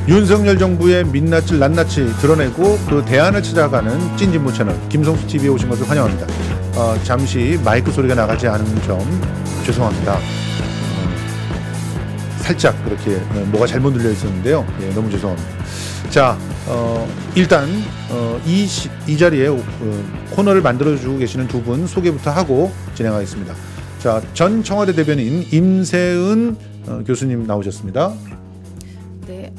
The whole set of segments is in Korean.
윤석열 정부의 민낯을 낱낱이 드러내고 그 대안을 찾아가는 찐진보 채널 김성수 TV에 오신 것을 환영합니다. 잠시 마이크 소리가 나가지 않은 점 죄송합니다. 살짝 그렇게 뭐가 잘못 들려 있었는데요. 예, 너무 죄송합니다. 자, 일단 이 자리에 코너를 만들어주고 계시는 두 분 소개부터 하고 진행하겠습니다. 자, 전 청와대 대변인 임세은 교수님 나오셨습니다. 네,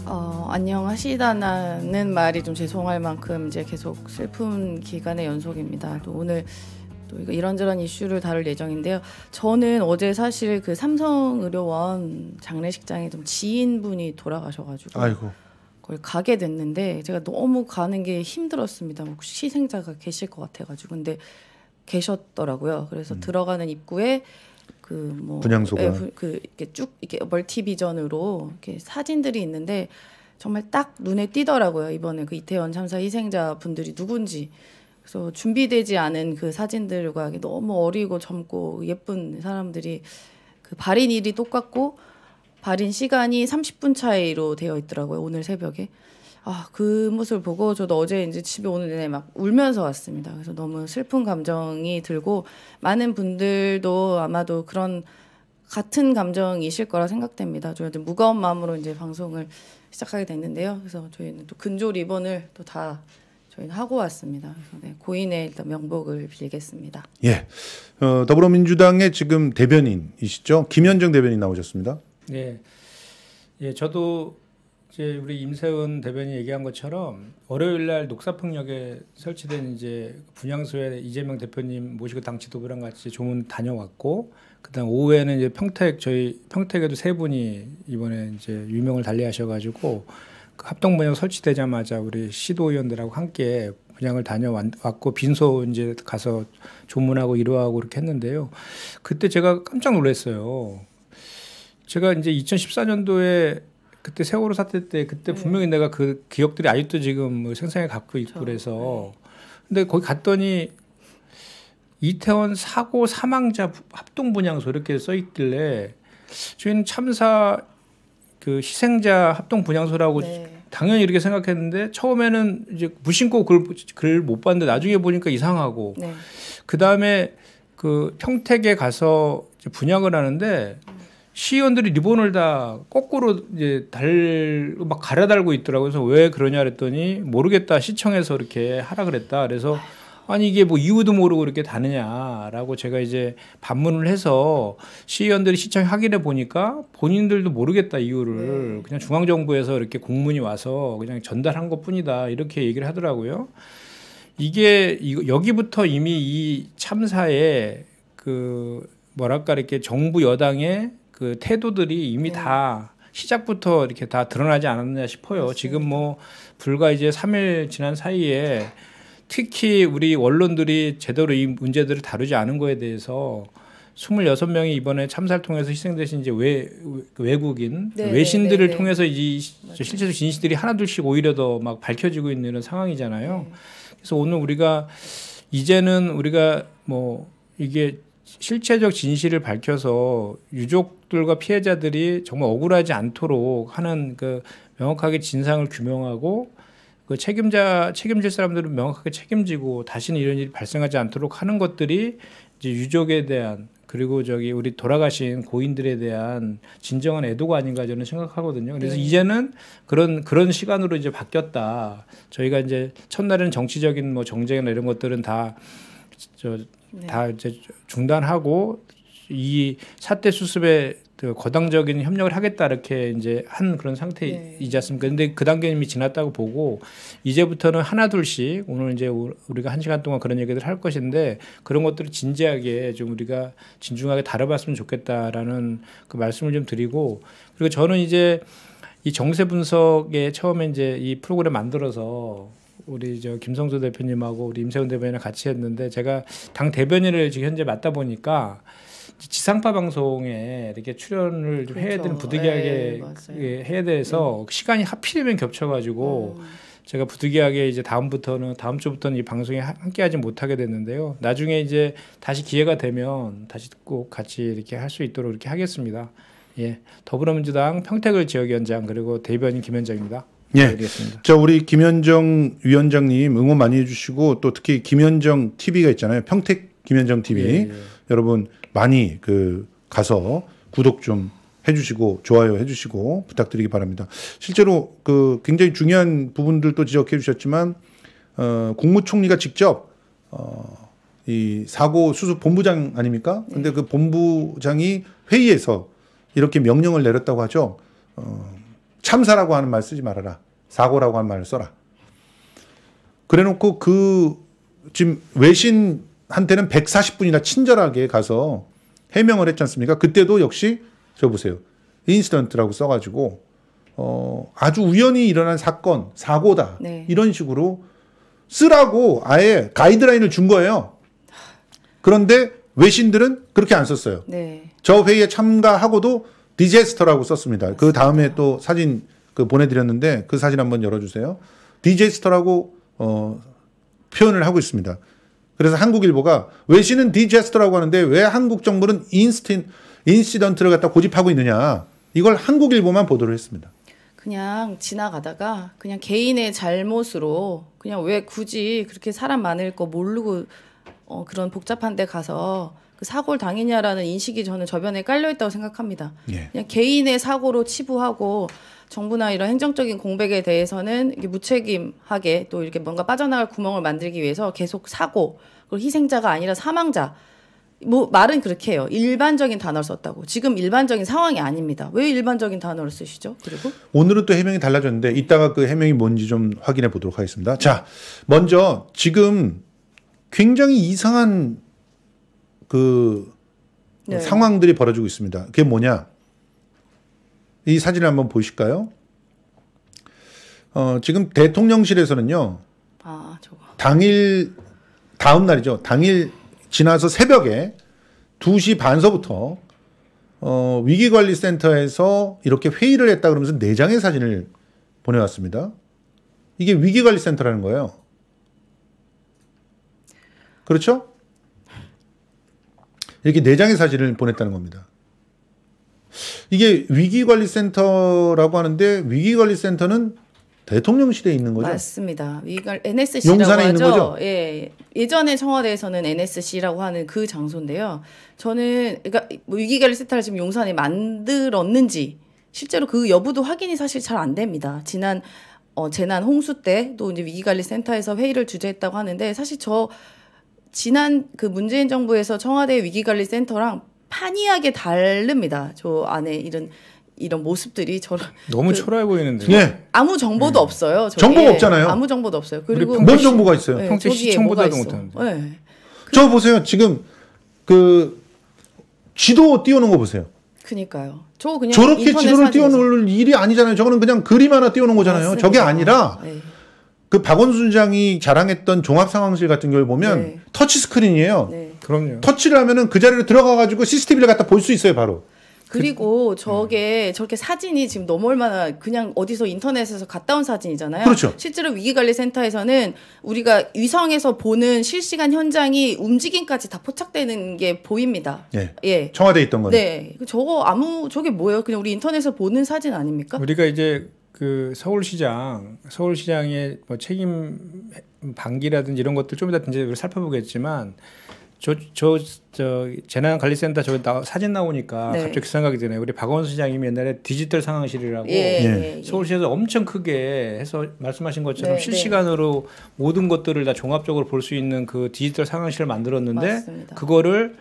안녕하시다는 말이 좀 죄송할 만큼 이제 계속 슬픈 기간의 연속입니다. 또 오늘 또 이런저런 이슈를 다룰 예정인데요. 저는 어제 사실 그 삼성의료원 장례식장에 좀 지인분이 돌아가셔가지고 아이고. 거기 가게 됐는데 제가 너무 가는 게 힘들었습니다. 혹시 희생자가 계실 것 같아가지고 근데 계셨더라고요. 그래서 들어가는 입구에 그 뭐 분향소가 이렇게 쭉 이렇게 멀티비전으로 이렇게 사진들이 있는데 정말 딱 눈에 띄더라고요. 이번에 그 이태원 참사 희생자 분들이 누군지. 그래서 준비되지 않은 그 사진들과 너무 어리고 젊고 예쁜 사람들이 그 발인일이 똑같고 발인 시간이 30분 차이로 되어 있더라고요. 오늘 새벽에. 그 모습을 보고 저도 어제 이제 집에 오는 내내 막 울면서 왔습니다. 그래서 너무 슬픈 감정이 들고 많은 분들도 아마도 그런 같은 감정이실 거라 생각됩니다. 저희도 무거운 마음으로 이제 방송을 시작하게 됐는데요. 그래서 저희는 또 근조 리본을 또 다 저희는 하고 왔습니다. 그래서 네, 고인의 일단 명복을 빌겠습니다. 예, 더불어민주당의 지금 대변인이시죠? 김현정 대변인 나오셨습니다. 네, 예, 저도 이제 우리 임세은 대변인 얘기한 것처럼 월요일 날 녹사평역에 설치된 이제 분향소에 이재명 대표님 모시고 당 지도부랑 같이 조문 다녀왔고, 그다음 오후에는 이제 저희 평택에도 세 분이 이번에 이제 유명을 달리하셔가지고 그 합동분향 설치되자마자 우리 시도의원들하고 함께 분향을 다녀왔고 빈소 이제 가서 조문하고 위로하고 이렇게 했는데요. 그때 제가 깜짝 놀랐어요. 제가 이제 2014년도에 그때 세월호 사태 때 그때 분명히 내가 그 기억들이 아직도 지금 생생하게 갖고 있고 그래서 근데 거기 갔더니 이태원 사고 사망자 합동 분향소 이렇게 써 있길래 저희는 참사 그 희생자 합동 분향소라고 당연히 이렇게 생각했는데 처음에는 이제 무심코 글 못 봤는데 나중에 보니까 이상하고 그 다음에 그 평택에 가서 이제 분향을 하는데 시의원들이 리본을 다 거꾸로 이제 막 갈아달고 있더라고요. 그래서 왜 그러냐 그랬더니 모르겠다. 시청에서 이렇게 하라 그랬다. 그래서 아니 이게 뭐 이유도 모르고 이렇게 다느냐라고 제가 이제 반문을 해서 시의원들이 시청에 확인해 보니까 본인들도 모르겠다 이유를 그냥 중앙정부에서 이렇게 공문이 와서 그냥 전달한 것뿐이다 이렇게 얘기를 하더라고요. 이게 여기부터 이미 이 참사에 그 뭐랄까 이렇게 정부 여당의 그 태도들이 이미 다 시작부터 이렇게 다 드러나지 않았느냐 싶어요. 맞습니다. 지금 뭐 불과 이제 3일 지난 사이에 특히 우리 언론들이 제대로 이 문제들을 다루지 않은 거에 대해서 26명이 이번에 참사를 통해서 희생되신 이제 외국인 외신들을 통해서 이 실제로 진실들이 하나둘씩 오히려 더 막 밝혀지고 있는 이런 상황이잖아요. 그래서 오늘 이제는 우리가 뭐 이게 실체적 진실을 밝혀서 유족들과 피해자들이 정말 억울하지 않도록 하는 그 명확하게 진상을 규명하고 그 책임질 사람들은 명확하게 책임지고 다시는 이런 일이 발생하지 않도록 하는 것들이 이제 유족에 대한 그리고 우리 돌아가신 고인들에 대한 진정한 애도가 아닌가 저는 생각하거든요. 그래서 이제는 그런 시간으로 이제 바뀌었다. 저희가 이제 첫날에는 정치적인 뭐 정쟁이나 이런 것들은 다 이제 중단하고 이 사태 수습에 거당적인 협력을 하겠다 이렇게 이제 한 그런 상태이지 않습니까? 근데 그 단계는 이미 지났다고 보고 이제부터는 하나둘씩 오늘 이제 우리가 1시간 동안 그런 얘기들 할 것인데 그런 것들을 진지하게 좀 우리가 진중하게 다뤄봤으면 좋겠다라는 그 말씀을 좀 드리고 그리고 저는 이제 이 정세 분석에 처음에 이제 이 프로그램 만들어서 우리 김성수 대표님하고 우리 임세훈 대변인이랑 같이 했는데 제가 당 대변인을 지금 현재 맡다 보니까 지상파 방송에 이렇게 출연을 좀 해야 되는 부득이하게 해야 돼서 시간이 하필이면 겹쳐가지고 제가 부득이하게 이제 다음 주부터는 이 방송에 함께하지 못하게 됐는데요. 나중에 이제 다시 기회가 되면 다시 꼭 같이 이렇게 할 수 있도록 이렇게 하겠습니다. 예, 더불어민주당 평택을 지역위원장 그리고 대변인 김현정입니다. 예. 드리겠습니다. 자, 우리 김현정 위원장님 응원 많이 해주시고 또 특히 김현정 TV가 있잖아요. 평택 김현정 TV. 예. 여러분 많이 가서 구독 좀 해주시고 좋아요 해주시고 부탁드리기 바랍니다. 실제로 굉장히 중요한 부분들도 지적해 주셨지만 국무총리가 직접 이 사고 수습 본부장 아닙니까? 근데 그 본부장이 회의에서 이렇게 명령을 내렸다고 하죠. 참사라고 하는 말 쓰지 말아라. 사고라고 하는 말을 써라. 그래놓고 지금 외신한테는 140분이나 친절하게 가서 해명을 했지 않습니까? 그때도 역시 저 보세요. 인시던트라고 써가지고 아주 우연히 일어난 사건, 사고다. 네. 이런 식으로 쓰라고 아예 가이드라인을 준 거예요. 그런데 외신들은 그렇게 안 썼어요. 네. 저 회의에 참가하고도 디제스터라고 썼습니다. 그 다음에 또 사진 보내드렸는데 그 사진 한번 열어주세요. 디제스터라고 표현을 하고 있습니다. 그래서 한국일보가 외신은 디제스터라고 하는데 왜 한국 정부는 인시던트를 갖다 고집하고 있느냐. 이걸 한국일보만 보도를 했습니다. 그냥 지나가다가 그냥 개인의 잘못으로 그냥 왜 굳이 그렇게 사람 많을 거 모르고 그런 복잡한 데 가서 그 사고를 당했냐라는 인식이 저는 저변에 깔려 있다고 생각합니다. 예. 그냥 개인의 사고로 치부하고 정부나 이런 행정적인 공백에 대해서는 이게 무책임하게 또 이렇게 뭔가 빠져나갈 구멍을 만들기 위해서 계속 사고 그리고 희생자가 아니라 사망자 뭐 말은 그렇게 해요. 일반적인 단어를 썼다고. 지금 일반적인 상황이 아닙니다. 왜 일반적인 단어를 쓰시죠? 그리고 오늘은 또 해명이 달라졌는데 이따가 그 해명이 뭔지 좀 확인해 보도록 하겠습니다. 자, 먼저 지금 굉장히 이상한 네. 상황들이 벌어지고 있습니다. 그게 뭐냐? 이 사진을 한번 보실까요? 지금 대통령실에서는요. 저거. 다음 날이죠. 당일 지나서 새벽에 2시 반서부터 위기관리센터에서 이렇게 회의를 했다 그러면서 4장의 사진을 보내왔습니다. 이게 위기관리센터라는 거예요. 그렇죠? 이렇게 4장의 사진을 보냈다는 겁니다. 이게 위기관리센터라고 하는데 위기관리센터는 대통령실에 있는 거죠? 맞습니다. NSC라고 용산에 하죠. 있는 거죠? 예. 예전에 청와대에서는 NSC라고 하는 그 장소인데요. 저는 그러니까 위기관리센터를 지금 용산에 만들었는지 실제로 그 여부도 확인이 사실 잘 안 됩니다. 지난 재난 홍수 때 또 이제 위기관리센터에서 회의를 주재했다고 하는데 사실 지난 그 문재인 정부에서 청와대 위기관리센터랑 판이하게 다릅니다. 저 안에 이런 모습들이 너무 초라해 보이는데. 네. 아무 정보도 없어요. 저기에. 정보가 없잖아요. 아무 정보도 없어요. 그리고 뭔 정보가 있어요? 네, 평택 저기에 시청보다도 뭐가 있어. 못하는데. 네. 저 보세요. 지금 지도 띄워놓은 거 보세요. 그니까요. 저 그냥 저렇게 인터넷 지도를 사진에서. 띄워놓을 일이 아니잖아요. 저거는 그냥 그림 하나 띄워놓은 거잖아요. 맞습니다. 저게 아니라 네. 그 박원순 시장이 자랑했던 종합상황실 같은 경우를 보면 네. 터치 스크린이에요. 네. 그럼요. 터치를 하면은 그 자리로 들어가가지고 CCTV를 갖다 볼 수 있어요, 바로. 그리고 저렇게 사진이 지금 너무 얼마나 그냥 어디서 인터넷에서 갔다 온 사진이잖아요. 그렇죠. 실제로 위기관리센터에서는 우리가 위성에서 보는 실시간 현장이 움직임까지 다 포착되는 게 보입니다. 예. 예. 청와대에 있던 거는. 네. 저게 뭐예요? 그냥 우리 인터넷에서 보는 사진 아닙니까? 우리가 이제 그 서울시장의 뭐 책임 방기라든지 이런 것들 좀 이따 이제 살펴보겠지만 저 재난관리센터 사진 나오니까 네. 갑자기 그 생각이 드네요. 우리 박원순 시장님이 옛날에 디지털 상황실이라고 예. 서울시에서 엄청 크게 해서 말씀하신 것처럼 네, 실시간으로 모든 것들을 다 종합적으로 볼 수 있는 그 디지털 상황실을 만들었는데 맞습니다. 그거를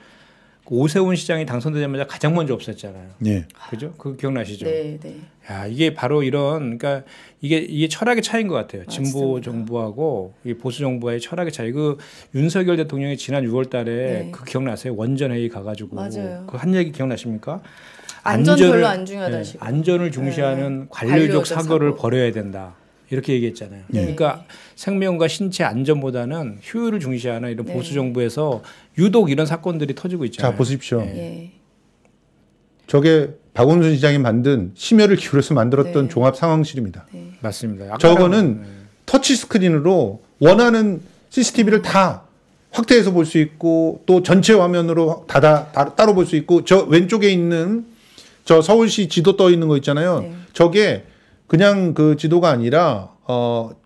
오세훈 시장이 당선되자마자 가장 먼저 없앴잖아요. 예. 그죠? 그거 기억나시죠? 네. 야, 이게 바로 그러니까 이게 철학의 차이인 것 같아요. 진보 맞습니다. 정부하고 이 보수 정부와의 철학의 차이. 그 윤석열 대통령이 지난 6월달에 네. 그 기억나세요? 원전 회의 가가지고 맞아요. 그 한 얘기 기억나십니까? 안전 별로 안 중요하다는 네, 식으로. 안전을 중시하는 관료적 사고를 벌여야 된다. 이렇게 얘기했잖아요. 네. 그러니까 생명과 신체 안전보다는 효율을 중시하는 이런 네. 보수 정부에서 유독 이런 사건들이 터지고 있잖아요. 자, 보십시오. 네. 예. 저게 박원순 시장이 만든 심혈을 기울여서 만들었던 네. 종합상황실입니다. 네. 맞습니다. 저거는 터치 스크린으로 원하는 CCTV를 다 확대해서 볼 수 있고 또 전체 화면으로 따로 볼 수 있고 저 왼쪽에 있는 저 서울시 지도 떠 있는 거 있잖아요. 네. 저게 그냥 그 지도가 아니라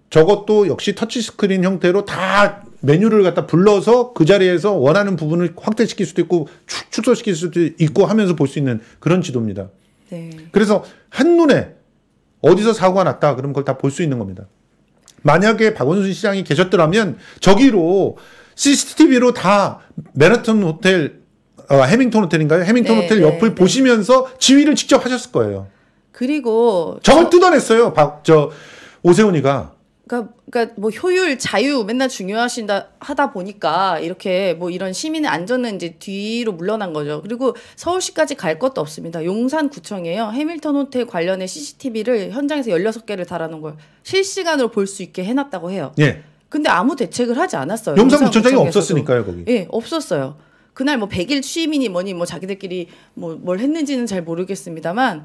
저것도 역시 터치 스크린 형태로 다 메뉴를 갖다 불러서 그 자리에서 원하는 부분을 확대시킬 수도 있고 축소시킬 수도 있고 하면서 볼 수 있는 그런 지도입니다. 네. 그래서 한눈에 어디서 사고가 났다 그러면 그걸 다 볼 수 있는 겁니다. 만약에 박원순 시장이 계셨더라면 저기로 CCTV로 다 맨하튼 호텔 해밍턴 호텔인가요? 해밍턴 네, 호텔 네, 옆을 네. 보시면서 지휘를 직접 하셨을 거예요. 그리고 저걸 뜯어냈어요. 오세훈이가. 그러니까 뭐 효율, 자유 맨날 중요하신다 하다 보니까 이렇게 뭐 이런 시민의 안전은 이제 뒤로 물러난 거죠. 그리고 서울시까지 갈 것도 없습니다. 용산구청이에요. 해밀턴 호텔 관련의 CCTV를 현장에서 16개를 달아놓은 걸 실시간으로 볼 수 있게 해놨다고 해요. 예. 근데 아무 대책을 하지 않았어요. 용산구청장이 용산구청에서도. 없었으니까요, 거기. 예, 없었어요. 그날 뭐 100일 취임이니 뭐니 뭐 자기들끼리 뭐 뭘 했는지는 잘 모르겠습니다만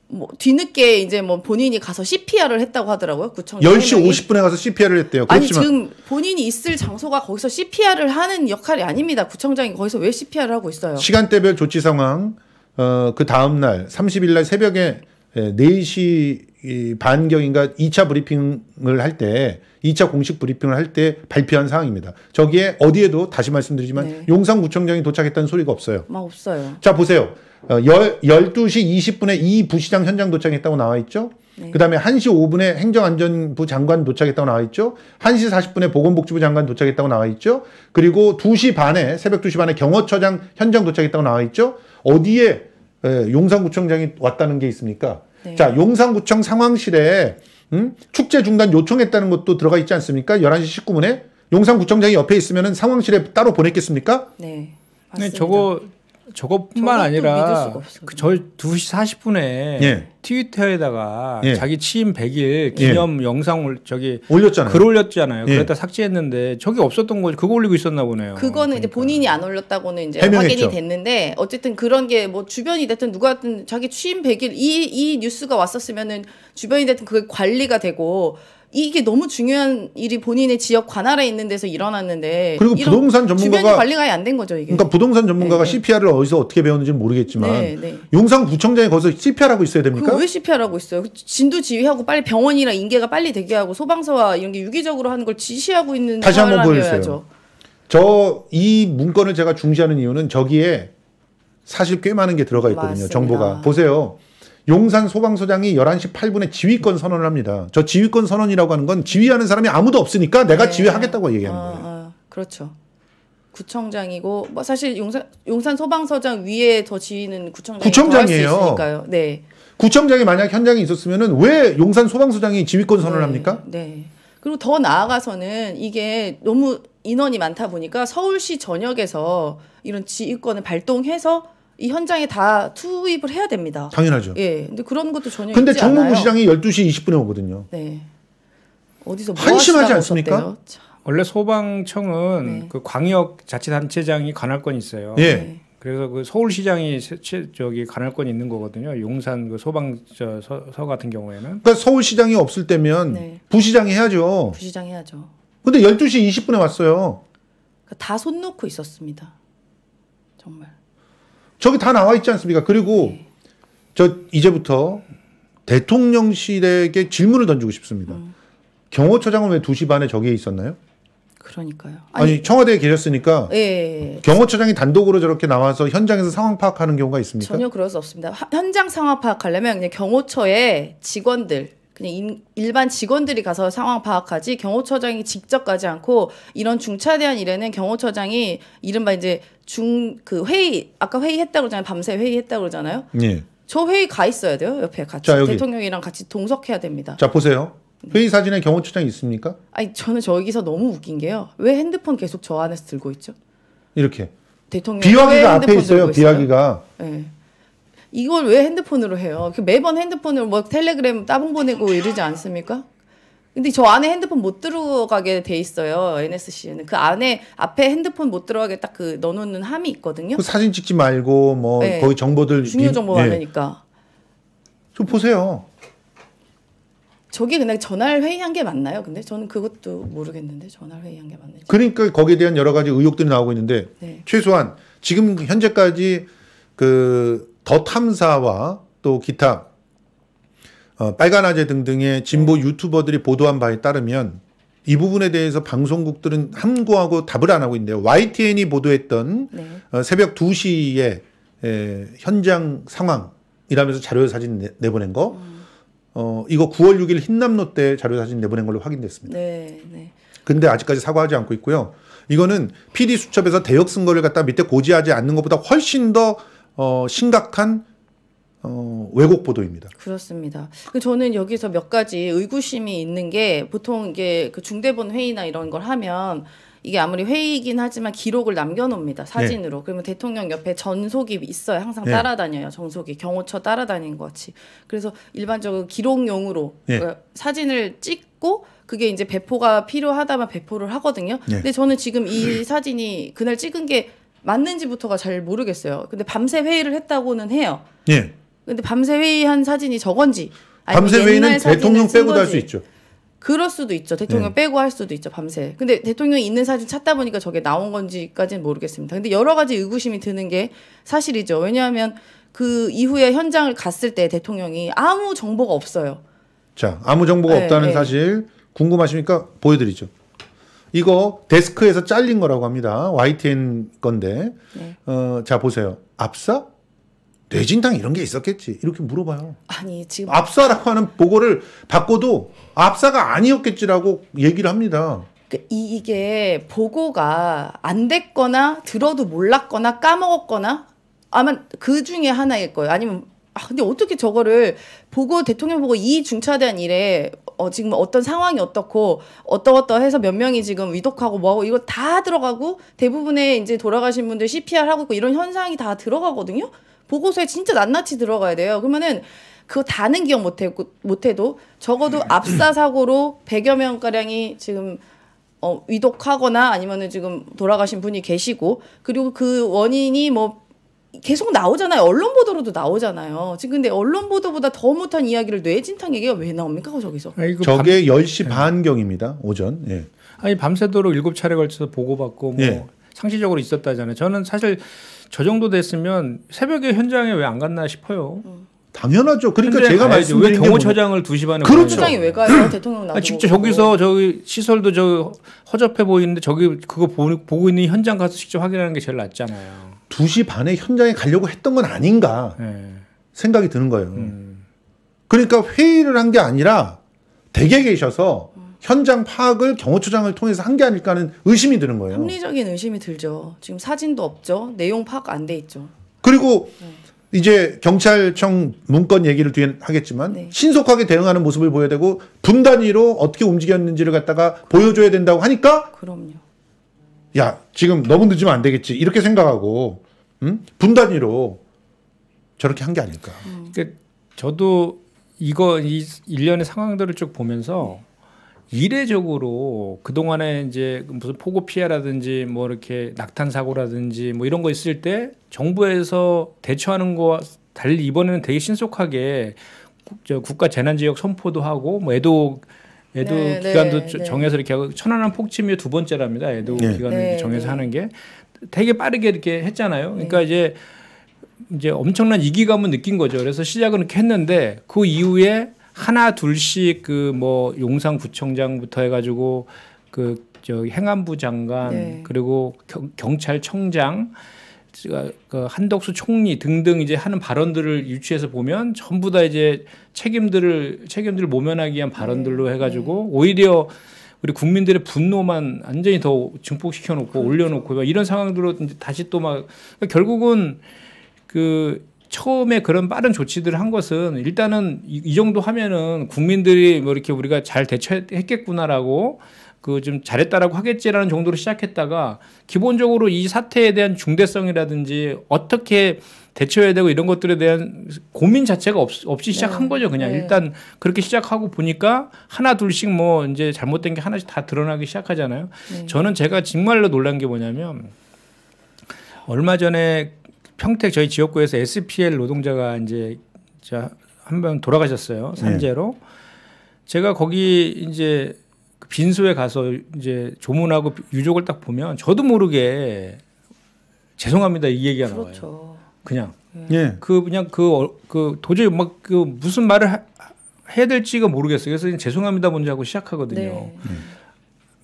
뭐 뒤늦게 이제 뭐 본인이 가서 CPR을 했다고 하더라고요. 구청 10시 50분에 가서 CPR을 했대요. 아니 그렇지만 지금 본인이 있을 장소가 거기서 CPR을 하는 역할이 아닙니다. 구청장이 거기서 왜 CPR을 하고 있어요? 시간대별 조치 상황 그 다음 날 30일 날 새벽에 4시 반경인가 2차 브리핑을 할 때 2차 공식 브리핑을 할 때 발표한 사항입니다. 저기에 어디에도 다시 말씀드리지만 네. 용산구청장이 도착했다는 소리가 없어요. 막 없어요. 자 보세요. 12시 20분에 이 부시장 현장 도착했다고 나와 있죠. 네. 그다음에 1시 5분에 행정안전부 장관 도착했다고 나와 있죠. 1시 40분에 보건복지부 장관 도착했다고 나와 있죠. 그리고 2시 반에 새벽 2시 반에 경호처장 현장 도착했다고 나와 있죠. 어디에 용산구청장이 왔다는 게 있습니까? 네. 자, 용산구청 상황실에 축제 중단 요청했다는 것도 들어가 있지 않습니까? 11시 19분에 용산구청장이 옆에 있으면 상황실에 따로 보냈겠습니까? 네. 근데 맞습니다. 저것뿐만 저것도 믿을 아니라 수가 없어요. 저 2시 40분에 예. 트위터에다가 예. 자기 취임 100일 기념 영상을 저기 올렸잖아요. 글 올렸잖아요. 예. 그랬다 삭제했는데 저게 없었던 거지. 그거 올리고 있었나 보네요. 그거는 이제 그러니까. 본인이 안 올렸다고는 이제 해명했죠. 확인이 됐는데 어쨌든 그런 게 뭐 주변이 됐든 누가 됐든 자기 취임 100일 이 뉴스가 왔었으면은 주변이 됐든 그게 관리가 되고 이게 너무 중요한 일이 본인의 지역 관할에 있는 데서 일어났는데 그리고 이런 부동산 주변이 전문가가 관리가 아예 안 된 거죠 이게. 그러니까 부동산 전문가가 네, 네. CPR을 어디서 어떻게 배웠는지는 모르겠지만 네, 네. 용산구청장이 거기서 CPR 하고 있어야 됩니까? 그거 왜 CPR 하고 있어요? 진두지휘하고 빨리 병원이랑 인계가 빨리 되게 하고 소방서와 이런 게 유기적으로 하는 걸 지시하고 있는 다시 한번 보여주세요. 사람이어야죠. 저 이 문건을 제가 중시하는 이유는 저기에 사실 꽤 많은 게 들어가 있거든요. 맞습니다. 정보가. 보세요. 용산 소방서장이 11시 8분에 지휘권 선언을 합니다. 저 지휘권 선언이라고 하는 건 지휘하는 사람이 아무도 없으니까 내가 네. 지휘하겠다고 얘기하는 거예요. 그렇죠. 구청장이고 뭐 사실 용산 소방서장 위에 더 지휘는 구청장이에요. 수 있으니까요. 네. 구청장이 만약 현장에 있었으면은 왜 용산 소방서장이 지휘권 선언을 합니까? 네. 그리고 더 나아가서는 이게 너무 인원이 많다 보니까 서울시 전역에서 이런 지휘권을 발동해서 이 현장에 다 투입을 해야 됩니다. 당연하죠. 예. 근데 그런 것도 전혀 근데 있지 않아요. 정무부 시장이 12시 20분에 오거든요. 네. 어디서 뭐 한심하지 하시다가 않습니까? 오셨대요? 참. 원래 소방청은 네. 그 광역 자치단체장이 관할권이 있어요. 예. 네. 그래서 그 서울시장이 저기 관할권이 있는 거거든요. 용산 그 소방 서 같은 경우에는. 그러니까 서울시장이 없을 때면 네. 부시장이 해야죠. 부시장 해야죠. 근데 12시 20분에 왔어요. 다 손 놓고 있었습니다. 정말. 저기 다 나와 있지 않습니까? 그리고 저 이제부터 대통령실에게 질문을 던지고 싶습니다. 경호처장은 왜 2시 반에 저기에 있었나요? 그러니까요. 아니 청와대에 계셨으니까 예. 경호처장이 단독으로 저렇게 나와서 현장에서 상황 파악하는 경우가 있습니까? 전혀 그럴 수 없습니다. 현장 상황 파악하려면 그냥 경호처의 직원들 그냥 일반 직원들이 가서 상황 파악하지 경호처장이 직접 가지 않고 이런 중차대한 일에는 경호처장이 이른바 이제 그 회의 아까 회의했다고 그러잖아요. 밤새 회의했다고 그러잖아요. 예. 저 회의 가 있어야 돼요. 옆에 같이 자, 여기. 대통령이랑 같이 동석해야 됩니다. 자 보세요. 회의 사진에 경호처장이 있습니까? 아니 저는 저기서 너무 웃긴 게요. 왜 핸드폰 계속 저 안에서 들고 있죠? 이렇게 대통령 왜 비화기가 앞에 핸드폰 있어요. 들고 비화기가. 네. 이걸 왜 핸드폰으로 해요? 매번 핸드폰으로 뭐 텔레그램 따봉 보내고 이러지 않습니까? 근데 저 안에 핸드폰 못 들어가게 돼 있어요. NSC에는 그 안에 앞에 핸드폰 못 들어가게 딱 그 넣어놓는 함이 있거든요. 그 사진 찍지 말고 뭐 네. 거기 정보들 중요 정보 예. 많으니까. 좀 보세요. 저게 그냥 전화를 회의한 게 맞나요? 근데 저는 그것도 모르겠는데 전화를 회의한 게 맞는지. 그러니까 거기에 대한 여러 가지 의혹들이 나오고 있는데 네. 최소한 지금 현재까지 그 더 탐사와 또 기타 빨간 아재 등등의 진보 유튜버들이 보도한 바에 따르면 이 부분에 대해서 방송국들은 함구하고 답을 안 하고 있는데요. YTN이 보도했던 새벽 2시에 현장 상황이라면서 자료 사진 내보낸 거 이거 9월 6일 흰남노 때 자료 사진 내보낸 걸로 확인됐습니다. 네. 근데 아직까지 사과하지 않고 있고요. 이거는 PD 수첩에서 대역 쓴 거를 갖다 밑에 고지하지 않는 것보다 훨씬 더 심각한 왜곡 보도입니다. 그렇습니다. 저는 여기서 몇 가지 의구심이 있는 게 보통 이게 그 중대본 회의나 이런 걸 하면 이게 아무리 회의이긴 하지만 기록을 남겨놓습니다. 사진으로. 그러면 대통령 옆에 전속이 있어요. 항상 따라다녀요. 정속이. 경호처 따라다니는 것 같이. 그래서 일반적으로 기록용으로 사진을 찍고 그게 이제 배포가 필요하다면 배포를 하거든요. 근데 저는 지금 이 사진이 그날 찍은 게 맞는지부터가 잘 모르겠어요. 근데 밤새 회의를 했다고는 해요. 근데 밤새 회의한 사진이 저건지 밤새 회의는 대통령 빼고도 할 수 있죠. 그럴 수도 있죠. 대통령 빼고 할 수도 있죠. 밤새. 근데 대통령이 있는 사진 찾다 보니까 저게 나온 건지까지는 모르겠습니다. 근데 여러 가지 의구심이 드는 게 사실이죠. 왜냐하면 그 이후에 현장을 갔을 때 대통령이 아무 정보가 없어요. 자, 아무 정보가 없다는 사실 궁금하십니까? 보여드리죠. 이거 데스크에서 잘린 거라고 합니다. YTN 건데. 자, 보세요. 압사? 뇌진탕 이런 게 있었겠지. 이렇게 물어봐요. 아니, 지금 압사라고 하는 보고를 받고도 압사가 아니었겠지라고 얘기를 합니다. 이게 보고가 안 됐거나 들어도 몰랐거나 까먹었거나 아마 그 중에 하나일 거예요. 아니면 근데 어떻게 저거를 보고 대통령 보고 이 중차대한 일에 지금 어떤 상황이 어떻고 어떠해서 몇 명이 지금 위독하고 뭐하고 이거 다 들어가고 대부분의 이제 돌아가신 분들 CPR 하고 있고 이런 현상이 다 들어가거든요. 보고서에 진짜 낱낱이 들어가야 돼요. 그러면은 그거 다는 기억 못해도 적어도 압사 사고로 100여 명가량이 지금 위독하거나 아니면은 지금 돌아가신 분이 계시고 그리고 그 원인이 뭐 계속 나오잖아요. 언론 보도로도 나오잖아요. 지금 근데 언론 보도보다 더 못한 이야기를 뇌진탕 얘기가 왜 나옵니까? 저기서. 저게 10시 반경입니다. 오전. 아니 밤새도록 7차례 걸쳐서 보고받고 뭐 상시적으로 있었다잖아요. 저는 사실 저 정도 됐으면 새벽에 현장에 왜 안 갔나 싶어요. 당연하죠. 그러니까 제가 말씀드린 왜 경호처장을 2시 반에 그렇죠. 경호처장이 왜 가요? 대통령 나도. 직접 저기서 저기 시설도 저 허접해 보이는데 저기 그거 보고 있는 현장 가서 직접 확인하는 게 제일 낫잖아요. 2시 반에 현장에 가려고 했던 건 아닌가 생각이 드는 거예요. 그러니까 회의를 한 게 아니라 댁에 계셔서 현장 파악을 경호처장을 통해서 한 게 아닐까 하는 의심이 드는 거예요. 합리적인 의심이 들죠. 지금 사진도 없죠. 내용 파악 안 돼 있죠. 그리고 이제 경찰청 문건 얘기를 뒤에 하겠지만 신속하게 대응하는 모습을 보여야 되고 분 단위로 어떻게 움직였는지를 갖다가 보여줘야 된다고 하니까 그럼요. 야 지금 너무 늦으면 안 되겠지 이렇게 생각하고 분 단위로 저렇게 한 게 아닐까. 그러니까 저도 이 일련의 상황들을 쭉 보면서 이례적으로 그동안에 이제 무슨 폭우 피해라든지 뭐 이렇게 낙탄 사고라든지 뭐 이런 거 있을 때 정부에서 대처하는 거와 달리 이번에는 되게 신속하게 국가 재난지역 선포도 하고 뭐 애도 기간도 정해서 이렇게 하고 천안함 폭침 이후 2번째랍니다. 애도 기간을 정해서 하는 게 되게 빠르게 이렇게 했잖아요. 그러니까 이제 엄청난 이기감을 느낀 거죠. 그래서 시작은 이렇게 했는데 그 이후에 하나 둘씩 그 뭐 용산구청장부터 해가지고 그 저 행안부 장관 그리고 경찰청장 그 한덕수 총리 등등 이제 하는 발언들을 유추해서 보면 전부 다 이제 책임들을 모면하기 위한 발언들로 해가지고 오히려 우리 국민들의 분노만 완전히 더 증폭시켜 놓고 올려놓고 이런 상황들로 이제 다시 또 막 결국은 그 처음에 그런 빠른 조치들을 한 것은 일단은 이 정도 하면은 국민들이 뭐 이렇게 우리가 잘 대처했겠구나라고 그 좀 잘했다라고 하겠지라는 정도로 시작했다가 기본적으로 이 사태에 대한 중대성이라든지 어떻게 대처해야 되고 이런 것들에 대한 고민 자체가 없이 시작한 거죠. 그냥 일단 그렇게 시작하고 보니까 하나 둘씩 뭐 이제 잘못된 게 하나씩 다 드러나기 시작하잖아요. 저는 제가 정말로 놀란 게 뭐냐면 얼마 전에 평택 저희 지역구에서 SPL 노동자가 이제 한 명 돌아가셨어요. 산재로. 제가 거기 이제 빈소에 가서 이제 조문하고 유족을 딱 보면 저도 모르게 죄송합니다 이 얘기가 나와요. 그냥 예. 그냥 도저히 막 그 무슨 말을 해야 될지가 모르겠어요. 그래서 죄송합니다 먼저 하고 시작하거든요. 네.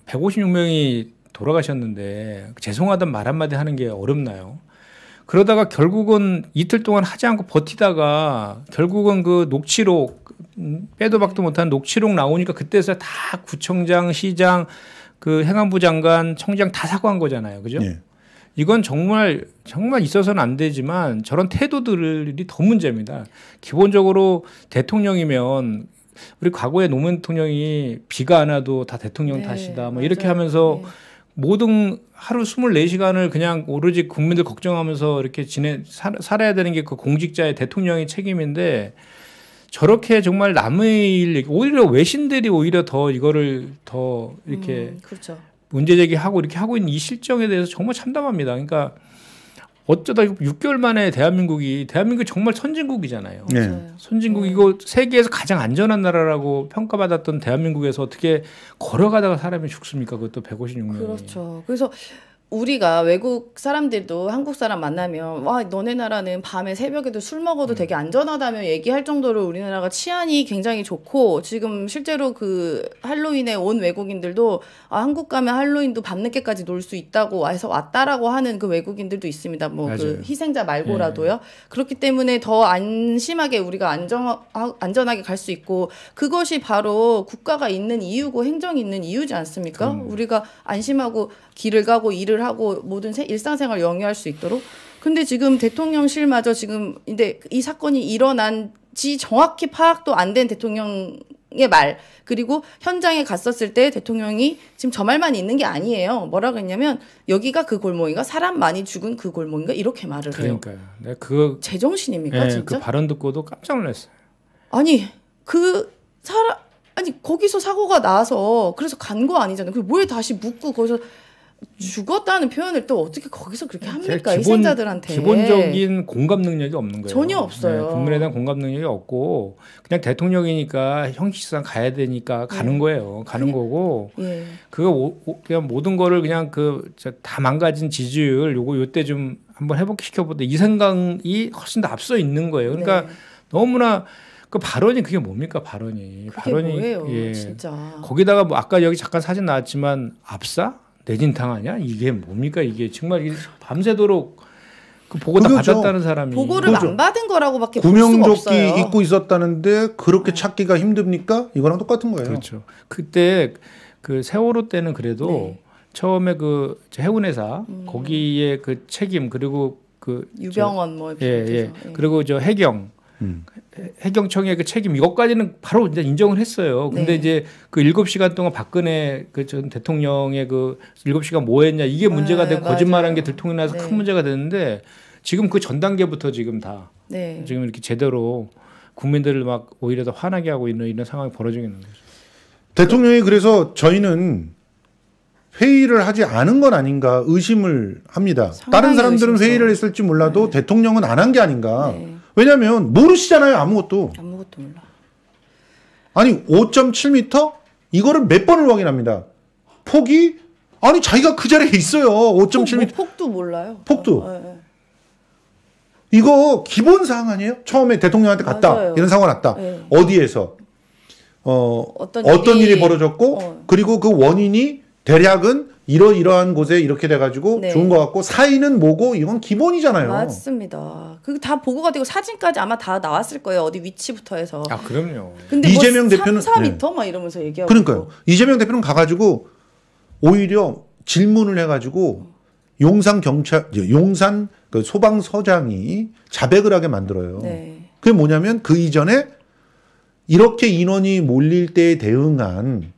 156명이 돌아가셨는데 죄송하다는 말 한마디 하는 게 어렵나요? 그러다가 결국은 이틀 동안 하지 않고 버티다가 결국은 그 녹취록 빼도 박도 못한 녹취록 나오니까 그때서 다 구청장, 시장, 그 행안부 장관, 청장 다 사과한 거잖아요. 그죠? 예. 이건 정말 있어서는 안 되지만 저런 태도들이 더 문제입니다. 기본적으로 대통령이면 우리 과거에 노무현 대통령이 비가 안 와도 다 대통령 탓이다. 뭐 맞아요. 이렇게 하면서 모든 하루 24시간을 그냥 오로지 국민들 걱정하면서 이렇게 살아야 되는 게 그 공직자의 대통령의 책임인데 저렇게 정말 남의 일 오히려 외신들이 오히려 더 이거를 더 이렇게 그렇죠. 문제제기하고 이렇게 하고 있는 이 실정에 대해서 정말 참담합니다. 그러니까 어쩌다 6개월 만에 대한민국이 정말 선진국이잖아요. 네. 선진국이고 세계에서 가장 안전한 나라라고 평가받았던 대한민국에서 어떻게 걸어가다가 사람이 죽습니까? 그것도 156명이. 그렇죠. 그래서 우리가 외국 사람들도 한국 사람 만나면 와 너네 나라는 밤에 새벽에도 술 먹어도 되게 안전하다며 얘기할 정도로 우리나라가 치안이 굉장히 좋고 지금 실제로 그 할로윈에 온 외국인들도 한국 가면 할로윈도 밤늦게까지 놀 수 있다고 해서 왔다라고 하는 그 외국인들도 있습니다. 뭐 그 희생자 말고라도요. 네. 그렇기 때문에 더 안심하게 우리가 안전하게 갈 수 있고 그것이 바로 국가가 있는 이유고 행정이 있는 이유지 않습니까? 우리가 안심하고 길을 가고 일을 하고 모든 일상생활을 영위할 수 있도록. 근데 지금 대통령실마저 지금 근데 이 사건이 일어난지 정확히 파악도 안 된 대통령의 말 그리고 현장에 갔었을 때 대통령이 지금 저 말만 있는 게 아니에요. 뭐라고 했냐면 여기가 그 골목인가 사람 많이 죽은 그 골목인가 이렇게 말을 해요. 그러니까요. 네, 그거 제정신입니까 네, 진짜? 그 발언 듣고도 깜짝 놀랐어요. 아니 거기서 사고가 나서 그래서 간 거 아니잖아요. 그 뭐에 다시 묻고 거기서 죽었다는 표현을 또 어떻게 거기서 그렇게 합니까? 희생자들한테. 기본적인 공감 능력이 없는 거예요. 전혀 없어요. 네, 국민에 대한 공감 능력이 없고 그냥 대통령이니까 형식상 가야 되니까 가는 거예요. 가는 거고 그냥 모든 거를 그냥 다 망가진 지지율 요때 좀 한번 회복시켜보자 이 생각이 훨씬 더 앞서 있는 거예요. 그러니까 너무나 그 발언이 그게 뭡니까 발언이 뭐예요, 진짜. 거기다가 뭐 아까 여기 잠깐 사진 나왔지만 압사 내진탕 아니야? 이게 뭡니까 이게 정말 밤새도록 그 보고 다 받았다는 사람이 보고를 안 받은 거라고밖에 볼 수가 없어요. 구명조끼 입고 있었다는데 그렇게 찾기가 힘듭니까? 이거랑 똑같은 거예요. 그렇죠. 그때 그 세월호 때는 그래도 처음에 그 해운회사 거기에 그 책임 그리고 그 유병원 뭐 그리고 해경청의 그 책임 이것까지는 바로 이제 인정을 했어요. 근데 이제 그 7시간 동안 박근혜 그 전 대통령의 그 7시간 뭐 했냐 이게 문제가 되고 거짓말한 게 들통이 나서 큰 문제가 됐는데 지금 그 전 단계부터 지금 다 지금 이렇게 제대로 국민들을 막 오히려 더 화나게 하고 있는 이런 상황이 벌어지고 있는 거죠. 대통령이 그래서 저희는 회의를 하지 않은 건 아닌가 의심을 합니다. 다른 사람들은 회의를 했을지 몰라도 대통령은 안 한 게 아닌가. 왜냐하면 모르시잖아요. 아무것도 몰라. 아니 5.7m? 이거를 몇 번을 확인합니다. 폭이 아니 자기가 그 자리에 있어요. 5.7m. 폭도 몰라요. 폭도. 이거 기본 사항 아니에요? 처음에 대통령한테 갔다. 이런 사고가 났다. 어디에서 어떤 일이 벌어졌고 그리고 그 원인이 대략은 이러한 곳에 이렇게 돼가지고 좋은 것 같고 사인은 뭐고 이건 기본이잖아요. 맞습니다. 그거 다 보고가 되고 사진까지 아마 다 나왔을 거예요. 어디 위치부터 해서. 아 그럼요. 근데 이재명 뭐 대표는 4m 막 이러면서 얘기하고. 그러니까요. 이재명 대표는 가가지고 오히려 질문을 해가지고 용산 그 소방서장이 자백을 하게 만들어요. 그게 뭐냐면 그 이전에 이렇게 인원이 몰릴 때에 대응한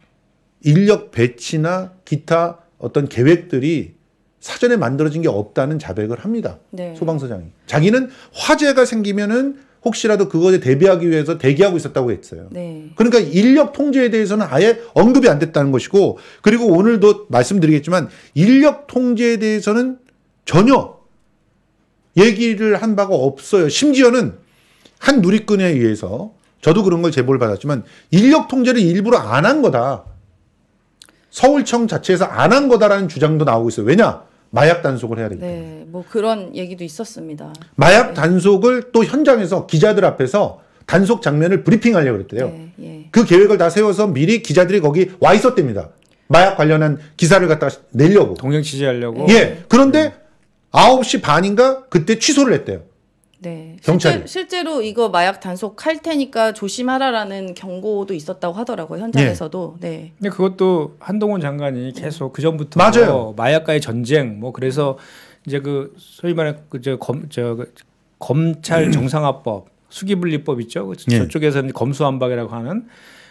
인력 배치나 기타 어떤 계획들이 사전에 만들어진 게 없다는 자백을 합니다. 소방서장이. 자기는 화재가 생기면은 혹시라도 그것에 대비하기 위해서 대기하고 있었다고 했어요. 그러니까 인력 통제에 대해서는 아예 언급이 안 됐다는 것이고 그리고 오늘도 말씀드리겠지만 인력 통제에 대해서는 전혀 얘기를 한 바가 없어요. 심지어는 한 누리꾼에 의해서 저도 그런 걸 제보를 받았지만 인력 통제를 일부러 안 한 거다. 서울청 자체에서 안 한 거다라는 주장도 나오고 있어요. 왜냐? 마약 단속을 해야 되기 때문에. 네, 뭐 그런 얘기도 있었습니다. 마약 단속을 또 현장에서 기자들 앞에서 단속 장면을 브리핑하려고 그랬대요. 네, 예. 그 계획을 다 세워서 미리 기자들이 거기 와 있었답니다. 마약 관련한 기사를 갖다 내려고. 동행 취재하려고. 예. 그런데 9시 반인가 그때 취소를 했대요. 네. 경찰이. 실제로 이거 마약 단속할 테니까 조심하라라는 경고도 있었다고 하더라고요. 현장에서도. 네. 근데 그것도 한동훈 장관이 계속 그 전부터 맞아요. 마약과의 전쟁 뭐 그래서 이제 그 소위 말하는 검찰 정상화법, 수기분리법 있죠. 예. 저쪽에서는 검수완박이라고 하는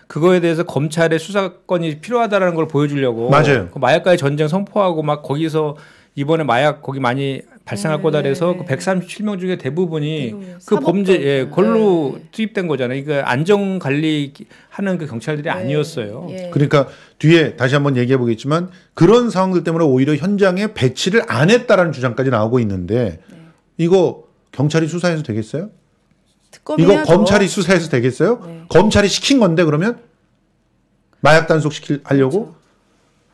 그거에 대해서 검찰의 수사권이 필요하다라는 걸 보여주려고 맞아요. 그 마약과의 전쟁 선포하고 막 거기서 이번에 마약 거기 많이 발생할 거다 그래서 그 137명 중에 대부분이 그 범죄 걸로 투입된 거잖아요. 그러니까 안전 관리하는 그 경찰들이 아니었어요. 예. 그러니까 뒤에 다시 한번 얘기해 보겠지만 그런 상황들 때문에 오히려 현장에 배치를 안 했다라는 주장까지 나오고 있는데 이거 경찰이 수사해서 되겠어요? 특검이 이거 해야죠. 검찰이 수사해서 되겠어요? 네. 검찰이 시킨 건데 그러면 마약 단속 하려고?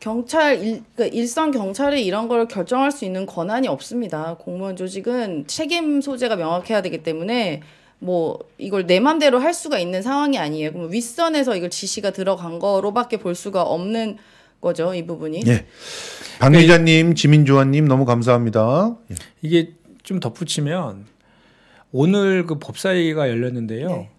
그렇죠. 그러니까 일선 경찰이 이런 걸 결정할 수 있는 권한이 없습니다. 공무원 조직은 책임 소재가 명확해야 되기 때문에 뭐 이걸 내 맘대로 할 수가 있는 상황이 아니에요. 그럼 윗선에서 이걸 지시가 들어간 거로밖에 볼 수가 없는 거죠, 이 부분이. 예. 박 기자님, 지민조아님 너무 감사합니다. 예. 이게 좀 덧붙이면 오늘 그 법사위가 열렸는데요. 네.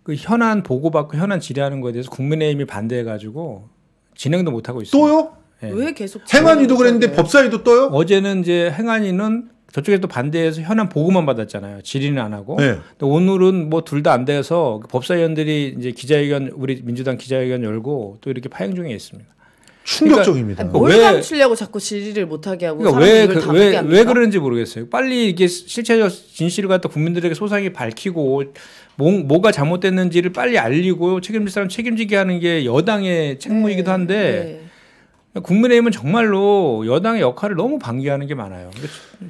그 현안 보고받고 현안 질의하는 거에 대해서 국민의힘이 반대해가지고 진행도 못 하고 있습니다. 또요? 예. 왜 계속 행안위도 그랬는데 법사위도 또요? 어제는 이제 행안위는 저쪽에서 또 반대해서 현안 보고만 받았잖아요. 질의는 안 하고. 네. 근데 오늘은 뭐 둘 다 안 돼서 법사위원들이 이제 기자회견 우리 민주당 기자회견 열고 또 이렇게 파행 중에 있습니다. 충격적입니다. 아니, 뭘 왜- 감추려고 자꾸 질의를 못하게 하고 그러니까 사람들 이걸 다 보게 왜 합니까? 그러는지 모르겠어요. 빨리 이게 실체적 진실을 갖다 국민들에게 소상히 밝히고 뭐가 잘못됐는지를 빨리 알리고 책임질 사람 책임지게 하는 게 여당의 책무이기도 한데 국민의힘은 정말로 여당의 역할을 너무 방기하는 게 많아요.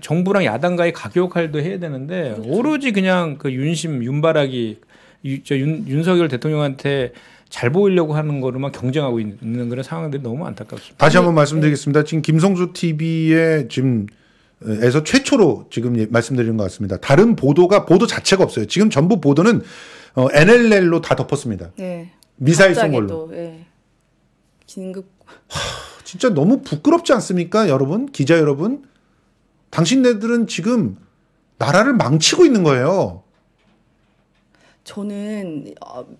정부랑 야당과의 가교 역할도 해야 되는데 그렇죠. 오로지 그냥 그 윤바라기 윤석열 대통령한테 잘 보이려고 하는 거로만 경쟁하고 있는 그런 상황들이 너무 안타깝습니다. 다시 한번 말씀드리겠습니다. 지금 김성수 TV의 지금 에서 최초로 지금 말씀드리는 것 같습니다. 다른 보도 자체가 없어요. 지금 전부 보도는 NLL로 다 덮었습니다. 네. 미사일 쏜 갑자기 걸로. 또, 예. 긴급 진짜 너무 부끄럽지 않습니까, 여러분? 기자 여러분? 당신네들은 지금 나라를 망치고 있는 거예요. 저는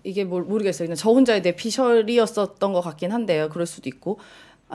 이게 모르겠어요. 그냥 저 혼자의 뇌피셜이었었던 것 같긴 한데요. 그럴 수도 있고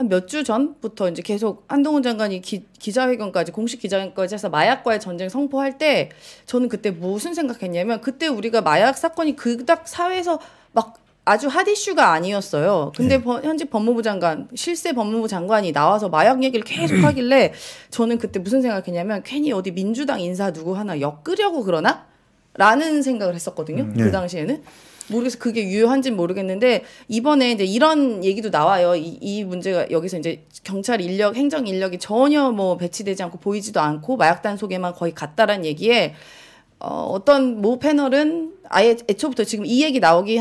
몇 주 전부터 이제 계속 한동훈 장관이 기자회견까지 공식 기자회견까지 해서 마약과의 전쟁 선포할 때 저는 그때 무슨 생각했냐면 그때 우리가 마약 사건이 그닥 사회에서 막 아주 핫 이슈가 아니었어요. 근데 현직 법무부 장관, 실세 법무부 장관이 나와서 마약 얘기를 계속 하길래 저는 그때 무슨 생각했냐면 괜히 어디 민주당 인사 누구 하나 엮으려고 그러나? 라는 생각을 했었거든요. 그 당시에는. 모르겠어요. 그게 유효한지는 모르겠는데 이번에 이제 이런 얘기도 나와요. 이 문제가 여기서 이제 경찰 인력, 행정 인력이 전혀 뭐 배치되지 않고 보이지도 않고 마약 단속에만 거의 갔다라는 얘기에 어떤 모 패널은 아예 애초부터 지금 이 얘기 나오기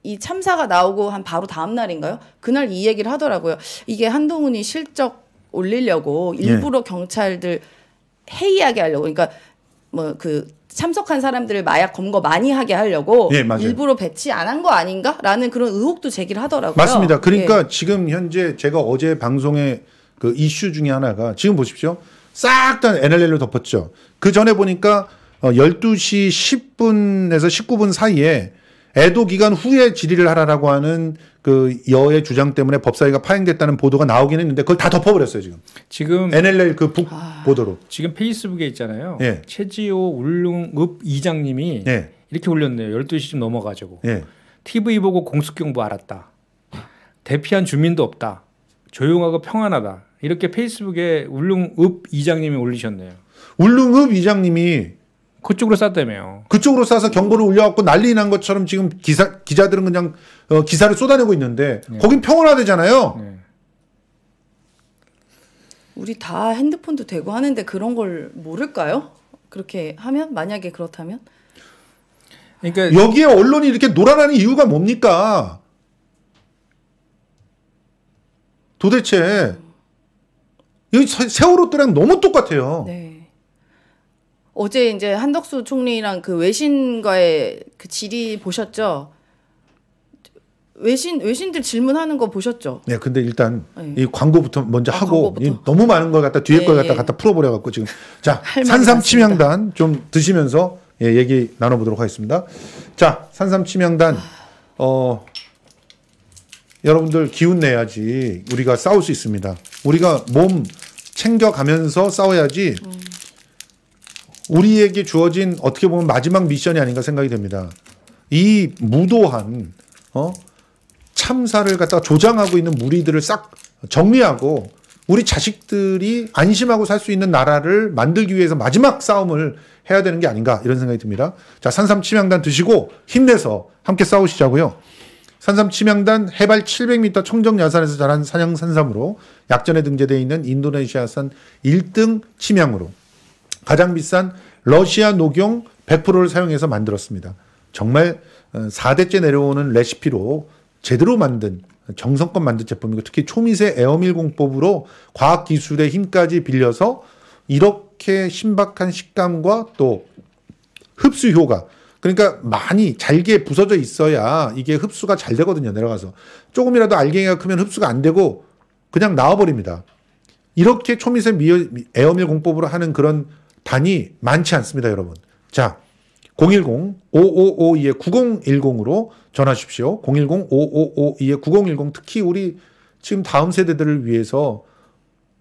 이 참사가 나오고 한 바로 다음 날인가요? 그날 이 얘기를 하더라고요. 이게 한동훈이 실적 올리려고 일부러 경찰들 해이하게 하려고 그러니까 뭐 그 참석한 사람들을 마약 검거 많이 하게 하려고 일부러 배치 안 한 거 아닌가라는 그런 의혹도 제기를 하더라고요. 맞습니다. 그러니까 지금 현재 제가 어제 방송의 그 이슈 중에 하나가 지금 보십시오. 싹 다 NLL로 덮었죠. 그 전에 보니까 12시 10분에서 19분 사이에 애도 기간 후에 질의를 하라라고 하는 그 여의 주장 때문에 법사위가 파행됐다는 보도가 나오긴 했는데 그걸 다 덮어버렸어요 지금 NLL 그 북 보도로. 지금 페이스북에 있잖아요. 예. 최지호 울릉읍 이장님이 예. 이렇게 올렸네요. 12시쯤 넘어가지고. 예. TV 보고 공습경보 알았다. 대피한 주민도 없다. 조용하고 평안하다. 이렇게 페이스북에 울릉읍 이장님이 올리셨네요. 울릉읍 이장님이 그쪽으로 쐈다며요. 그쪽으로 쏴서 경보를 울려갖고 난리 난 것처럼 지금 기자들은 그냥 기사를 쏟아내고 있는데 거긴 평온하대잖아요. 네. 우리 다 핸드폰도 대고 하는데 그런 걸 모를까요? 그렇게 하면 만약에 그렇다면? 그러니까 여기에 언론이 이렇게 놀아나는 이유가 뭡니까? 도대체 이 세월호 때랑 너무 똑같아요. 네. 어제 이제 한덕수 총리랑 그 외신과의 그 질의 보셨죠? 외신들 질문하는 거 보셨죠? 네, 근데 일단 네. 이 광고부터 먼저 하고 광고부터. 너무 많은 걸 갖다 뒤에 네, 걸 갖다 예. 갖다 풀어버려 갖고 지금 자 할 말이 산삼침향단 좀 드시면서 얘기 나눠보도록 하겠습니다. 자 산삼침향단 여러분들 기운 내야지 우리가 싸울 수 있습니다. 우리가 몸 챙겨가면서 싸워야지. 우리에게 주어진 어떻게 보면 마지막 미션이 아닌가 생각이 됩니다. 이 무도한 참사를 갖다가 조장하고 있는 무리들을 싹 정리하고 우리 자식들이 안심하고 살 수 있는 나라를 만들기 위해서 마지막 싸움을 해야 되는 게 아닌가 이런 생각이 듭니다. 자, 산삼침향단 드시고 힘내서 함께 싸우시자고요. 산삼침향단 해발 700m 청정야산에서 자란 산양 산삼으로 약전에 등재되어 있는 인도네시아산 1등 침향으로 가장 비싼 러시아 녹용 100%를 사용해서 만들었습니다. 정말 4대째 내려오는 레시피로 제대로 만든 정성껏 만든 제품이고 특히 초미세 에어밀 공법으로 과학기술의 힘까지 빌려서 이렇게 신박한 식감과 또 흡수 효과 그러니까 많이 잘게 부서져 있어야 이게 흡수가 잘 되거든요. 내려가서 조금이라도 알갱이가 크면 흡수가 안 되고 그냥 나와버립니다. 이렇게 초미세 에어밀 공법으로 하는 그런 단이 많지 않습니다, 여러분. 자, 010-5552-9010으로 전화 주십시오. 010-5552-9010 특히 우리 지금 다음 세대들을 위해서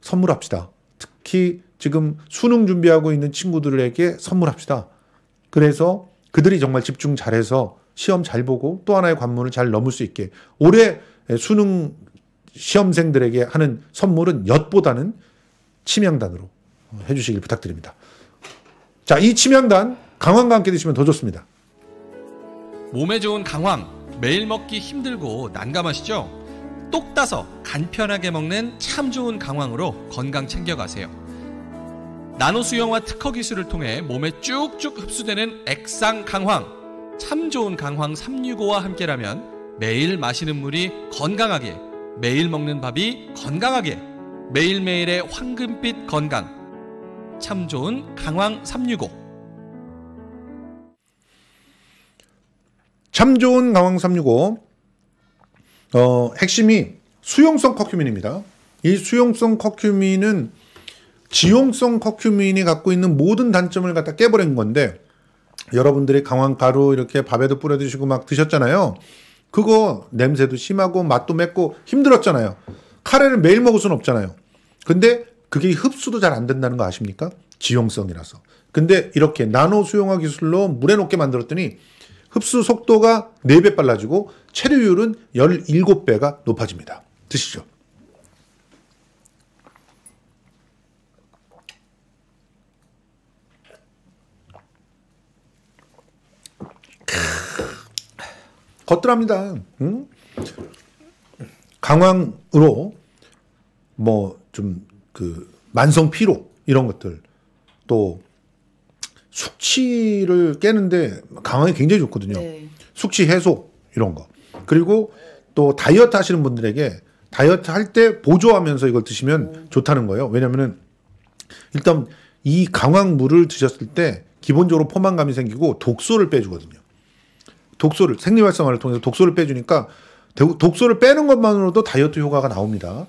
선물합시다. 특히 지금 수능 준비하고 있는 친구들에게 선물합시다. 그래서 그들이 정말 집중 잘해서 시험 잘 보고 또 하나의 관문을 잘 넘을 수 있게 올해 수능 시험생들에게 하는 선물은 엿보다는 침향단으로 해주시길 부탁드립니다. 자, 이 침향단 강황과 함께 드시면 더 좋습니다. 몸에 좋은 강황 매일 먹기 힘들고 난감하시죠? 똑 따서 간편하게 먹는 참 좋은 강황으로 건강 챙겨가세요. 나노 수용화 특허 기술을 통해 몸에 쭉쭉 흡수되는 액상 강황 참 좋은 강황 365와 함께라면 매일 마시는 물이 건강하게 매일 먹는 밥이 건강하게 매일매일의 황금빛 건강 참 좋은 강황 365 참 좋은 강황 365 핵심이 수용성 커큐민입니다. 이 수용성 커큐민은 지용성 커큐민이 갖고 있는 모든 단점을 갖다 깨버린 건데 여러분들이 강황 가루 이렇게 밥에도 뿌려 드시고 막 드셨잖아요. 그거 냄새도 심하고 맛도 맵고 힘들었잖아요. 카레를 매일 먹을 수는 없잖아요. 근데 그게 흡수도 잘 안 된다는 거 아십니까? 지용성이라서. 근데 이렇게 나노 수용화 기술로 물에 녹게 만들었더니 흡수 속도가 4배 빨라지고 체류율은 17배가 높아집니다. 드시죠. 거뜬합니다. 응? 강황으로 뭐 좀 그 만성 피로 이런 것들 또 숙취를 깨는데 강황이 굉장히 좋거든요. 네. 숙취 해소 이런 거. 그리고 또 다이어트 하시는 분들에게 다이어트 할 때 보조하면서 이걸 드시면 좋다는 거예요. 왜냐면은 일단 이 강황물을 드셨을 때 기본적으로 포만감이 생기고 독소를 빼주거든요. 독소를 생리 활성화를 통해서 독소를 빼주니까 독소를 빼는 것만으로도 다이어트 효과가 나옵니다.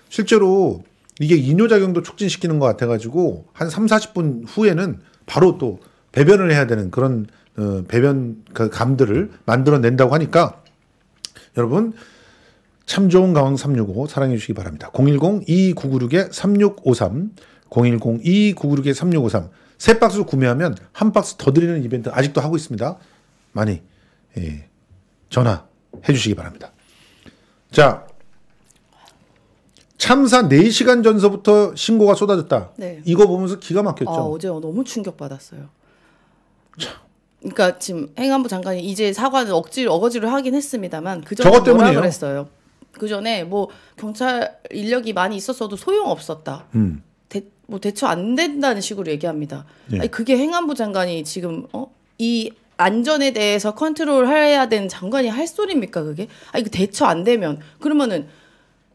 실제로 이게 이뇨작용도 촉진시키는 것 같아가지고 한 3-40분 후에는 바로 또 배변을 해야 되는 그런 배변 감들을 만들어낸다고 하니까 여러분 참 좋은 강황 365 사랑해 주시기 바랍니다. 010-2996-3653 010-2996-3653 세 박스 구매하면 한 박스 더 드리는 이벤트 아직도 하고 있습니다. 많이 전화해 주시기 바랍니다. 자, 참사 4시간 전서부터 신고가 쏟아졌다. 네. 이거 보면서 기가 막혔죠. 어제 너무 충격받았어요. 그러니까 지금 행안부 장관이 이제 사과는 어거지로 하긴 했습니다만 그 전에 저것 뭐라 때문이에요. 그랬어요. 그 전에 뭐 경찰 인력이 많이 있었어도 소용 없었다. 대처 안 된다는 식으로 얘기합니다. 네. 아니, 그게 행안부 장관이 지금 이 안전에 대해서 컨트롤해야 되는 장관이 할 소리입니까 그게? 아니 그 대처 안 되면 그러면은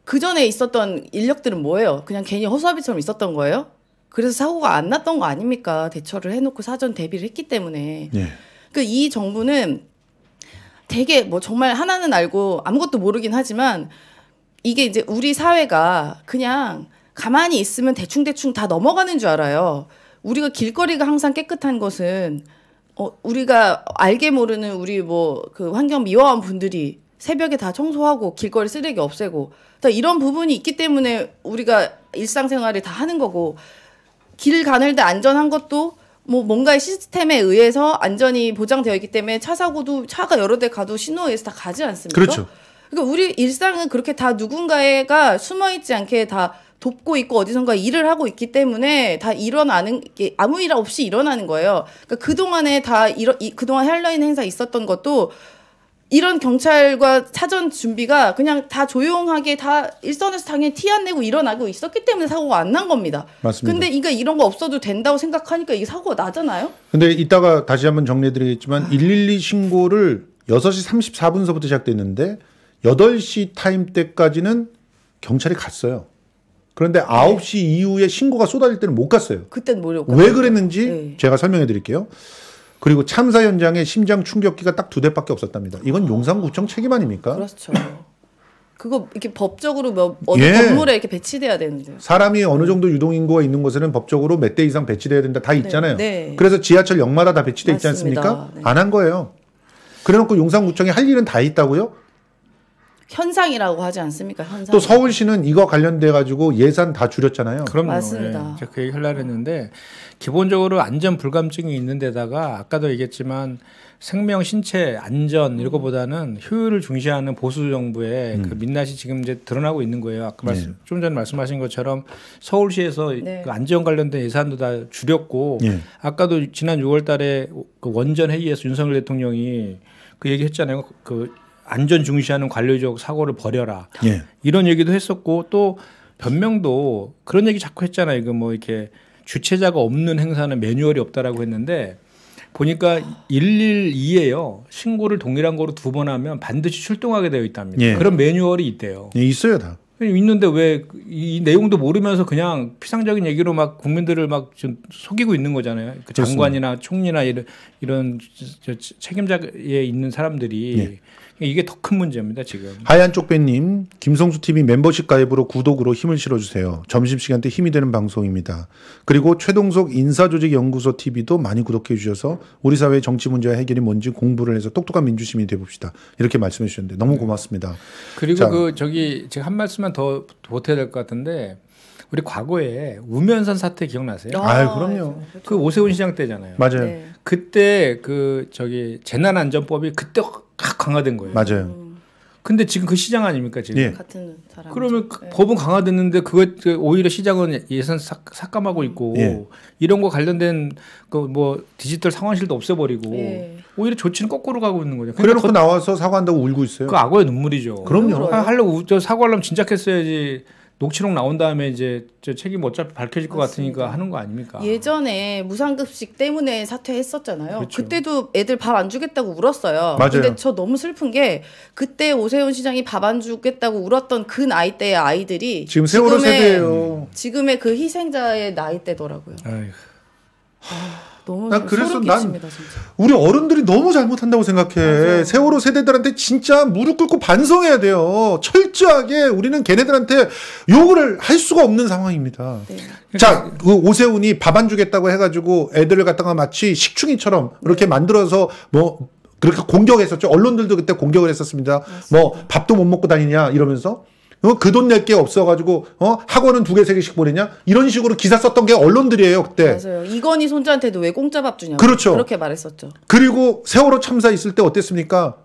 그 전에 있었던 인력들은 뭐예요? 그냥 괜히 허수아비처럼 있었던 거예요? 그래서 사고가 안 났던 거 아닙니까? 대처를 해놓고 사전 대비를 했기 때문에. 예. 그 이 정부는 되게 뭐 정말 하나는 알고 아무것도 모르긴 하지만 이게 이제 우리 사회가 그냥 가만히 있으면 대충대충 다 넘어가는 줄 알아요. 우리가 길거리가 항상 깨끗한 것은 우리가 알게 모르는 우리 뭐 그 환경 미화원 분들이 새벽에 다 청소하고 길거리 쓰레기 없애고 다 이런 부분이 있기 때문에 우리가 일상생활을 다 하는 거고 길 가늘 때 안전한 것도 뭐 뭔가의 시스템에 의해서 안전이 보장되어 있기 때문에 차 사고도 차가 여러 대 가도 신호에서 다 가지 않습니까? 그렇죠. 그러니까 우리 일상은 그렇게 다 누군가가 숨어 있지 않게 다 돕고 있고 어디선가 일을 하고 있기 때문에 다 일어나는 게 아무 일 없이 일어나는 거예요. 그러니까 그동안에 그동안 헬로윈 행사 있었던 것도 이런 경찰과 사전 준비가 그냥 다 조용하게 다 일선에서 당연히 티 안 내고 일어나고 있었기 때문에 사고가 안 난 겁니다. 맞습니다. 근데 그러니까 이런 거 없어도 된다고 생각하니까 이게 사고가 나잖아요. 근데 이따가 다시 한번 정리해드리겠지만 112 신고를 6시 34분서부터 시작됐는데 8시 타임 때까지는 경찰이 갔어요. 그런데 9시 이후에 신고가 쏟아질 때는 못 갔어요. 그땐 뭐려고? 왜 그랬는지 네. 제가 설명해 드릴게요. 그리고 참사 현장에 심장 충격기가 딱 2대밖에 없었답니다. 이건 용산구청 책임 아닙니까? 그렇죠. 그거 이렇게 법적으로 어느 예. 건물에 이렇게 배치돼야 되는데요. 사람이 어느 정도 유동인구가 있는 곳에는 법적으로 몇 대 이상 배치돼야 된다 다 있잖아요. 네. 그래서 지하철역마다 다 배치돼 있지 맞습니다. 않습니까? 네. 안 한 거예요. 그래놓고 용산구청이 할 일은 다 있다고요? 현상이라고 하지 않습니까? 현상. 또 서울시는 이거 관련돼 가지고 예산 다 줄였잖아요. 그럼요. 맞습니다. 예, 제가 그 얘기 하려고 했는데 기본적으로 안전 불감증이 있는 데다가 아까도 얘기했지만 생명, 신체, 안전 이런 것보다는 효율을 중시하는 보수 정부의 그 민낯이 지금 이제 드러나고 있는 거예요. 아까 좀 전에 말씀하신 것처럼 서울시에서 네. 그 안전 관련된 예산도 다 줄였고 예. 아까도 지난 6월달에 그 원전 회의에서 윤석열 대통령이 그 얘기했잖아요. 그 안전 중시하는 관료적 사고를 버려라. 예. 이런 얘기도 했었고 또 변명도 그런 얘기 자꾸 했잖아요. 이거 뭐 이렇게 주최자가 없는 행사는 매뉴얼이 없다라고 했는데 보니까 112에요. 신고를 동일한 거로 2번 하면 반드시 출동하게 되어 있답니다. 예. 그런 매뉴얼이 있대요. 예, 있어요 다. 있는데 왜 이 내용도 모르면서 그냥 피상적인 얘기로 막 국민들을 막 좀 속이고 있는 거잖아요. 그 장관이나 총리나 이런 책임자에 있는 사람들이 예. 이게 더 큰 문제입니다 지금. 하얀 쪽배님, 김성수 TV 멤버십 가입으로 구독으로 힘을 실어주세요. 점심시간 때 힘이 되는 방송입니다. 그리고 최동석 인사조직연구소 TV도 많이 구독해 주셔서 우리 사회의 정치 문제와 해결이 뭔지 공부를 해서 똑똑한 민주시민이 되봅시다. 이렇게 말씀해 주셨는데 너무 고맙습니다. 그리고 자. 제가 한 말씀만 더 보태야 될 것 같은데 우리 과거에 우면산 사태 기억나세요? 아유, 그럼요. 그 오세훈 시장 때잖아요. 맞아요. 네. 그때 재난안전법이 그때 확 강화된 거예요. 맞아요. 근데 지금 그 시장 아닙니까 지금? 예. 같은 사람. 그러면 법은 강화됐는데 오히려 시장은 예산 삭감하고 있고 예. 이런 거 관련된 그 뭐 디지털 상황실도 없애버리고 예. 오히려 조치는 거꾸로 가고 있는 거죠. 그래놓고 나와서 사과한다고 울고 있어요. 그 악어의 눈물이죠. 그럼요. 하려고 사과하려면 진작했어야지. 녹취록 나온 다음에 이제 저 책임 어차피 밝혀질 것 맞습니다. 같으니까 하는 거 아닙니까? 예전에 무상급식 때문에 사퇴했었잖아요. 그렇죠. 그때도 애들 밥 안 주겠다고 울었어요. 맞아요. 근데 저 너무 슬픈 게 그때 오세훈 시장이 밥 안 주겠다고 울었던 그 나이대의 아이들이 지금 세월호 세대예요. 지금의 그 희생자의 나이대더라고요. 아이고. 너무 난 그래서 소름 끼칩니다, 진짜. 우리 어른들이 너무 잘못한다고 생각해. 맞아요. 세월호 세대들한테 진짜 무릎 꿇고 반성해야 돼요. 철저하게 우리는 걔네들한테 욕을 할 수가 없는 상황입니다. 네. 자, 그 오세훈이 밥 안 주겠다고 해가지고 애들을 갖다가 마치 식충이처럼 이렇게 만들어서 뭐 그렇게 공격했었죠. 언론들도 그때 공격을 했었습니다. 뭐 밥도 못 먹고 다니냐 이러면서. 그 돈 낼 게 없어가지고 학원은 2개, 3개씩 보내냐 이런 식으로 기사 썼던 게 언론들이에요 그때. 맞아요. 이건희 손자한테도 왜 공짜 밥 주냐고. 그렇죠. 그렇게 말했었죠. 그리고 세월호 참사 있을 때 어땠습니까?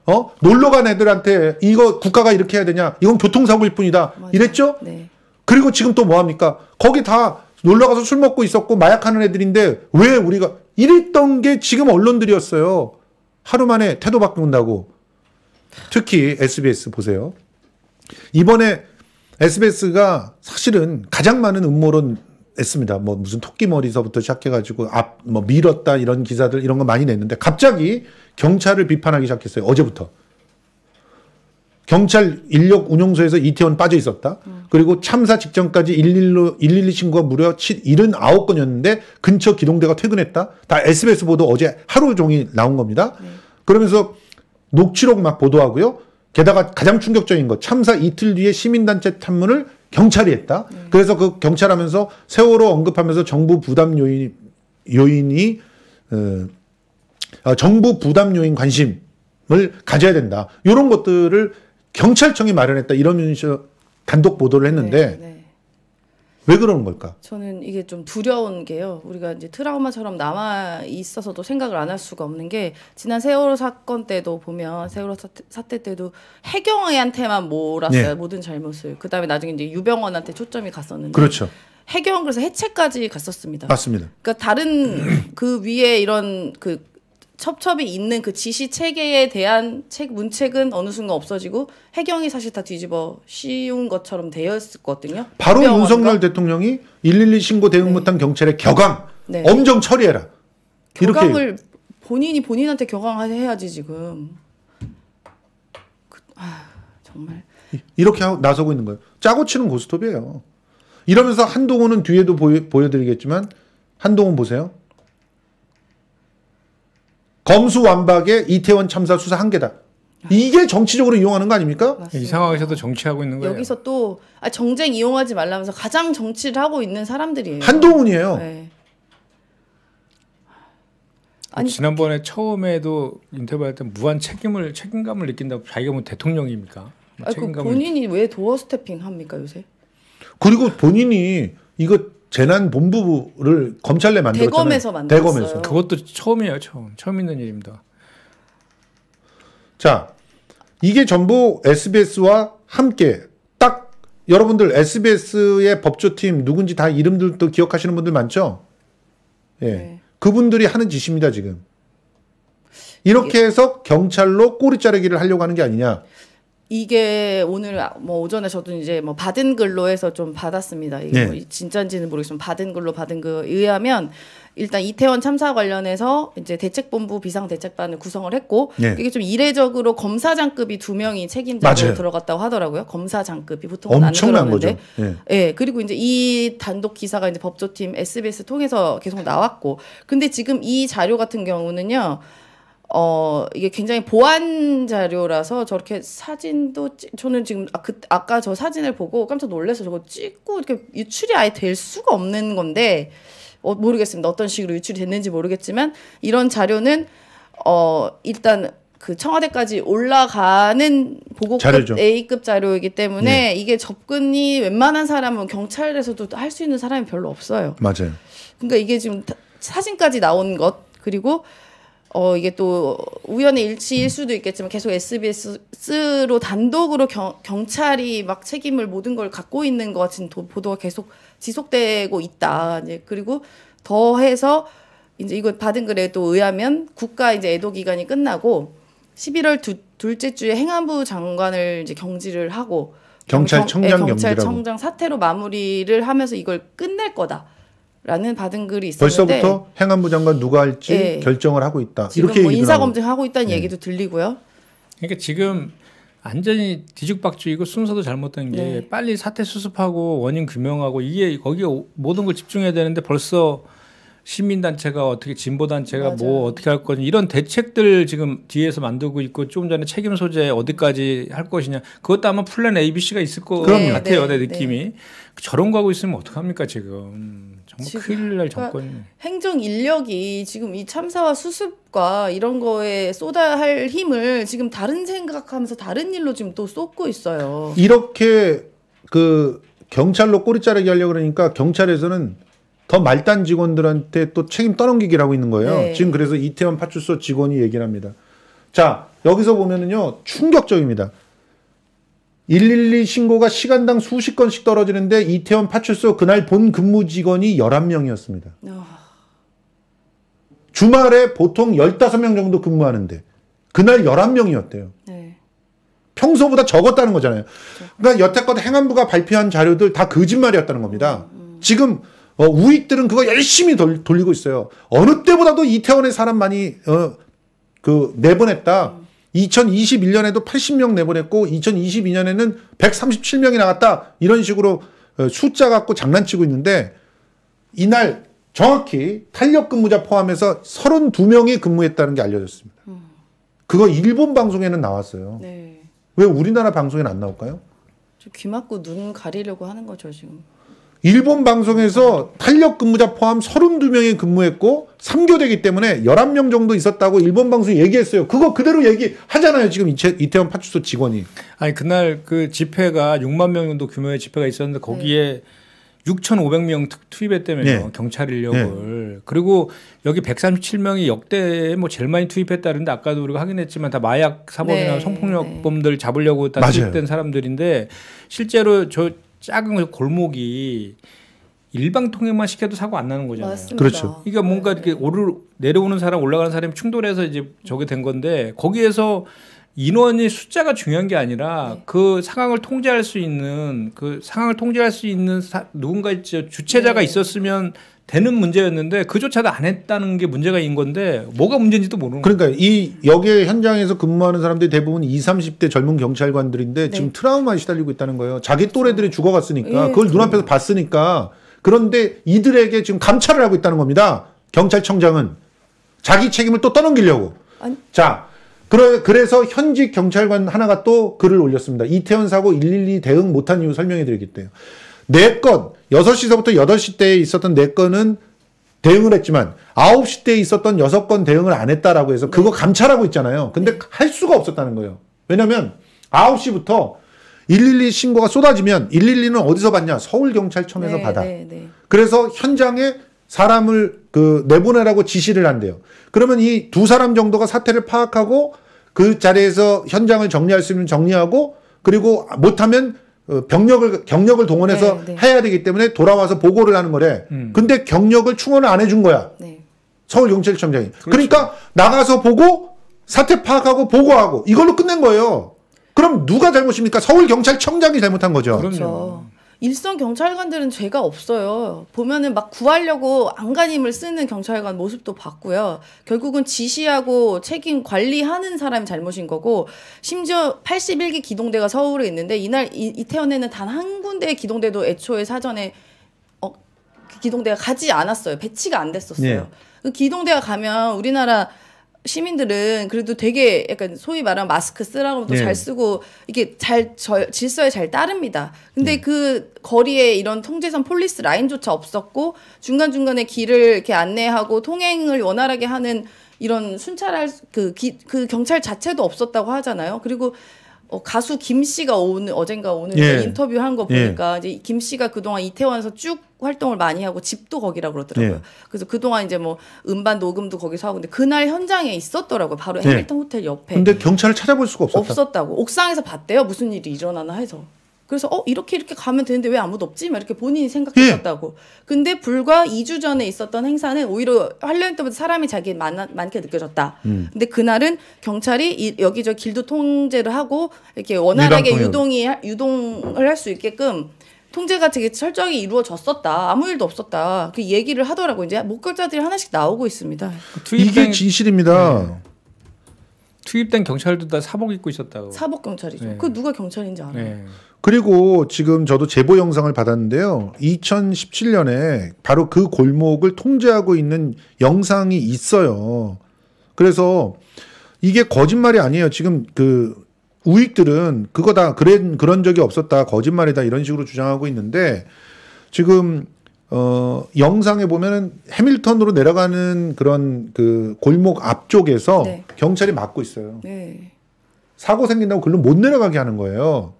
놀러 간 애들한테 이거 국가가 이렇게 해야 되냐? 이건 교통사고일 뿐이다. 맞아요. 이랬죠? 네. 그리고 지금 또 뭐 합니까? 거기 다 놀러 가서 술 먹고 있었고 마약하는 애들인데 왜 우리가 이랬던 게 지금 언론들이었어요. 하루 만에 태도 바꾼다고. 특히 SBS 보세요. 이번에 SBS가 사실은 가장 많은 음모론 냈습니다. 뭐 무슨 토끼머리서부터 시작해가지고 뭐 밀었다 이런 기사들 이런 거 많이 냈는데 갑자기 경찰을 비판하기 시작했어요. 어제부터. 경찰 인력 운용소에서 이태원 빠져 있었다. 그리고 참사 직전까지 112 신고가 무려 79건이었는데 근처 기동대가 퇴근했다. 다 SBS 보도 어제 하루 종일 나온 겁니다. 그러면서 녹취록 막 보도하고요. 게다가 가장 충격적인 거 참사 이틀 뒤에 시민단체 탐문을 경찰이 했다. 그래서 그 경찰하면서 세월호 언급하면서 정부 부담 요인이 정부 부담 요인 관심을 가져야 된다. 이런 것들을 경찰청이 마련했다. 이러면서 단독 보도를 했는데 네. 왜 그러는 걸까? 저는 이게 좀 두려운 게요. 우리가 이제 트라우마처럼 남아 있어서도 생각을 안 할 수가 없는 게 지난 세월호 사건 때도 보면 세월호 사태 때도 해경한테만 몰았어요. 네. 모든 잘못을. 그다음에 나중에 이제 유병헌한테 초점이 갔었는데 그렇죠. 해경 그래서 해체까지 갔었습니다. 맞습니다. 그러니까 다른 그 위에 이런 그 첩첩이 있는 그 지시 체계에 대한 문책은 어느 순간 없어지고 해경이 사실 다 뒤집어 씌운 것처럼 되어 있었거든요. 바로 유병헌과. 윤석열 대통령이 112 신고 대응 못한 경찰의 격앙 네. 엄정 처리해라. 격앙을 본인이 본인한테 격앙해야지 지금. 정말. 이렇게 나서고 있는 거예요. 짜고 치는 고스톱이에요. 이러면서 한동훈은 뒤에도 보여드리겠지만 한동훈 보세요. 검수완박에 이태원 참사 수사 한계다. 이게 정치적으로 이용하는 거 아닙니까? 맞습니다. 이 상황에서도 정치하고 있는 거예요. 여기서 또 정쟁 이용하지 말라면서 가장 정치를 하고 있는 사람들이에요. 한동훈이에요. 네. 지난번에 처음에도 인터뷰할 때 무한 책임감을 느낀다고 자기가 뭐 대통령입니까? 본인이 왜 도어 스태핑 합니까 요새? 그리고 본인이 이거 재난본부를 검찰 내 만들었잖아요. 대검에서 만들었어요. 대검에서. 그것도 처음이에요. 처음 있는 일입니다. 자, 이게 전부 SBS와 함께 딱 여러분들 SBS의 법조팀 누군지 다 이름들도 기억하시는 분들 많죠? 예. 네. 그분들이 하는 짓입니다, 지금. 이렇게 해서 경찰로 꼬리 자르기를 하려고 하는 게 아니냐. 이게 오늘 뭐 오전에 저도 이제 뭐 받은 글로 해서 좀 받았습니다. 이게 네. 뭐 진짜인지는 모르겠지만 받은 글로 받은 거에 의하면 일단 이태원 참사 관련해서 이제 대책본부 비상대책반을 구성을 했고 네. 이게 좀 이례적으로 검사장급이 2명이 책임자로 맞아요. 들어갔다고 하더라고요. 검사장급이 보통은 안 엄청난 들어오는데. 거죠. 예. 예, 그리고 이제 이 단독 기사가 이제 법조팀 SBS 통해서 계속 나왔고, 근데 지금 이 자료 같은 경우는요, 이게 굉장히 보안 자료라서 저렇게 사진도 저는 지금 아까 저 사진을 보고 깜짝 놀라서 저거 찍고 이렇게 유출이 아예 될 수가 없는 건데, 모르겠습니다. 어떤 식으로 유출이 됐는지 모르겠지만 이런 자료는 일단 그 청와대까지 올라가는 보고급 자료죠. A급 자료이기 때문에 이게 접근이 웬만한 사람은 경찰에서도 할 수 있는 사람이 별로 없어요. 맞아요. 그러니까 이게 지금 사진까지 나온 것, 그리고 이게 또 우연의 일치일 수도 있겠지만 계속 SBS로 단독으로 경찰이 막 책임을 모든 걸 갖고 있는 것 같은 보도가 계속 지속되고 있다. 이제 그리고 더해서 이제 이거 받은 글에 또 의하면 국가 이제 애도 기간이 끝나고 11월 둘째 주에 행안부 장관을 이제 경질을 하고 경찰청장 경찰청장 사태로 마무리를 하면서 이걸 끝낼 거다라는 받은 글이 있었는데 벌써부터 행안부 장관 누가 할지 네. 결정을 하고 있다. 지금 이렇게 뭐 얘기도 인사 나오고. 검증하고 있다는 얘기도 들리고요. 그러니까 지금 완전히 뒤죽박죽이고 순서도 잘못된 게 네. 빨리 사태 수습하고 원인 규명하고 이게 거기에 모든 걸 집중해야 되는데 벌써 시민단체가 어떻게 진보단체가 뭐 맞아요. 어떻게 할 거냐 이런 대책들 지금 뒤에서 만들고 있고 조금 전에 책임 소재 어디까지 할 것이냐 그것도 아마 플랜 A, B, C가 있을 것 그럼요. 같아요. 내 네, 느낌이. 저런 거 하고 있으면 어떡합니까 지금. 정말 지금 큰일 날 정권이. 행정 인력이 지금 이 참사와 수습과 이런 거에 쏟아야 할 힘을 지금 다른 생각하면서 다른 일로 지금 또 쏟고 있어요. 이렇게 그 경찰로 꼬리 자르기 하려고 그러니까 경찰에서는 더 말단 직원들한테 또 책임 떠넘기기를 하고 있는 거예요. 네. 지금 그래서 이태원 파출소 직원이 얘기를 합니다. 자, 여기서 보면은요, 충격적입니다. 112 신고가 시간당 수십 건씩 떨어지는데 이태원 파출소 그날 본 근무 직원이 11명이었습니다. 주말에 보통 15명 정도 근무하는데 그날 11명이었대요. 네. 평소보다 적었다는 거잖아요. 그러니까 여태껏 행안부가 발표한 자료들 다 거짓말이었다는 겁니다. 지금 우익들은 그거 열심히 돌리고 있어요. 어느 때보다도 이태원에 사람 많이 내보냈다. 2021년에도 80명 내보냈고 2022년에는 137명이 나갔다. 이런 식으로 숫자 갖고 장난치고 있는데 이날 정확히 탄력 근무자 포함해서 32명이 근무했다는 게 알려졌습니다. 그거 일본 방송에는 나왔어요. 네. 왜 우리나라 방송에는 안 나올까요? 귀 막고 눈 가리려고 하는 거죠 지금. 일본 방송에서 탄력 근무자 포함 32명이 근무했고 3교대이기 때문에 11명 정도 있었다고 일본 방송이 얘기했어요. 그거 그대로 얘기하잖아요. 지금 이태원 파출소 직원이. 아니 그날 그 집회가 6만 명 정도 규모의 집회가 있었는데 거기에 6,500명 투입했다면요. 네. 경찰 인력을. 그리고 여기 137명이 역대 뭐 제일 많이 투입했다는데 아까도 우리가 확인했지만 다 마약 사범이나 네. 성폭력범들 잡으려고 다 투입된 사람들인데 실제로 저 작은 골목이 일방 통행만 시켜도 사고 안 나는 거잖아요. 맞습니다. 그렇죠. 그러니까 뭔가 이렇게 내려오는 사람 올라가는 사람이 충돌해서 이제 저게 된 건데 거기에서 인원의 숫자가 중요한 게 아니라 그 상황을 통제할 수 있는 누군가 주체자가 있었으면 되는 문제였는데 그조차도 안 했다는 게 문제가 인 건데 뭐가 문제인지도 모르는 거예요. 그러니까 이 여기에 현장에서 근무하는 사람들이 대부분 20, 30대 젊은 경찰관들인데 지금 트라우마에 시달리고 있다는 거예요. 자기 또래들이 죽어갔으니까 그걸 눈앞에서 봤으니까. 그런데 이들에게 지금 감찰을 하고 있다는 겁니다. 경찰청장은 자기 책임을 또 떠넘기려고. 자, 그래서 현직 경찰관 하나가 또 글을 올렸습니다. 이태원 사고 112 대응 못한 이유 설명해 드리겠대요. 4건, 6시서부터 8시 때에 있었던 4건은 대응을 했지만 9시 때에 있었던 6건 대응을 안 했다라고 해서 그거 감찰하고 있잖아요. 근데 할 수가 없었다는 거예요. 왜냐면 9시부터 112 신고가 쏟아지면 112는 어디서 받냐? 서울경찰청에서 받아. 그래서 현장에 사람을 내보내라고 지시를 한대요. 그러면 이 2사람 정도가 사태를 파악하고 그 자리에서 현장을 정리할 수 있는 정리하고 그리고 못하면 경력을 동원해서 해야 되기 때문에 돌아와서 보고를 하는 거래. 근데 경력을 충원을 안 해준 거야. 서울경찰청장이. 그렇죠. 그러니까 나가서 보고 사태 파악하고 보고하고 이걸로 끝낸 거예요. 그럼 누가 잘못입니까? 서울경찰청장이 잘못한 거죠. 그렇죠. 일선 경찰관들은 죄가 없어요. 보면은 막 구하려고 안간힘을 쓰는 경찰관 모습도 봤고요. 결국은 지시하고 책임 관리하는 사람이 잘못인 거고 심지어 81기 기동대가 서울에 있는데 이날 이태원에는 단 한 군데의 기동대도 애초에 사전에 기동대가 가지 않았어요. 배치가 안 됐었어요. 그 기동대가 가면 우리나라 시민들은 그래도 되게 약간 소위 말하면 마스크 쓰라고 또 잘 쓰고 이게 질서에 잘 따릅니다. 근데 그 거리에 이런 통제선 폴리스 라인조차 없었고 중간중간에 길을 이렇게 안내하고 통행을 원활하게 하는 이런 순찰할 그 경찰 자체도 없었다고 하잖아요. 그리고 가수 김 씨가 어젠가 오늘 인터뷰한 거 보니까 이제 김 씨가 그동안 이태원에서 쭉 활동을 많이 하고 집도 거기라고 그러더라고요. 그래서 그동안 이제 뭐 음반 녹음도 거기서 하고 근데 그날 현장에 있었더라고요. 바로 해밀턴 호텔 옆에. 근데 경찰을 찾아볼 수가 없었다고. 옥상에서 봤대요. 무슨 일이 일어나나 해서. 그래서 이렇게 가면 되는데 왜 아무도 없지? 막 이렇게 본인이 생각했었다고. 근데 불과 2주 전에 있었던 행사는 오히려 하려는 때보다 사람이 자기 많게 느껴졌다. 근데 그날은 경찰이 여기저기 길도 통제를 하고 이렇게 원활하게 유동을 할 수 있게끔 통제가 되게 철저하게 이루어졌었다. 아무 일도 없었다. 그 얘기를 하더라고요. 이제 목격자들이 하나씩 나오고 있습니다. 이게 진실입니다. 투입된 경찰도 다 사복 입고 있었다고. 사복 경찰이죠. 그 누가 경찰인지 알아요. 그리고 지금 저도 제보 영상을 받았는데요. 2017년에 바로 그 골목을 통제하고 있는 영상이 있어요. 그래서 이게 거짓말이 아니에요. 지금 우익들은 그거 다 그런 적이 없었다. 거짓말이다. 이런 식으로 주장하고 있는데 지금 영상에 보면은 해밀턴으로 내려가는 그런 골목 앞쪽에서 경찰이 막고 있어요. 사고 생긴다고 글로 못 내려가게 하는 거예요.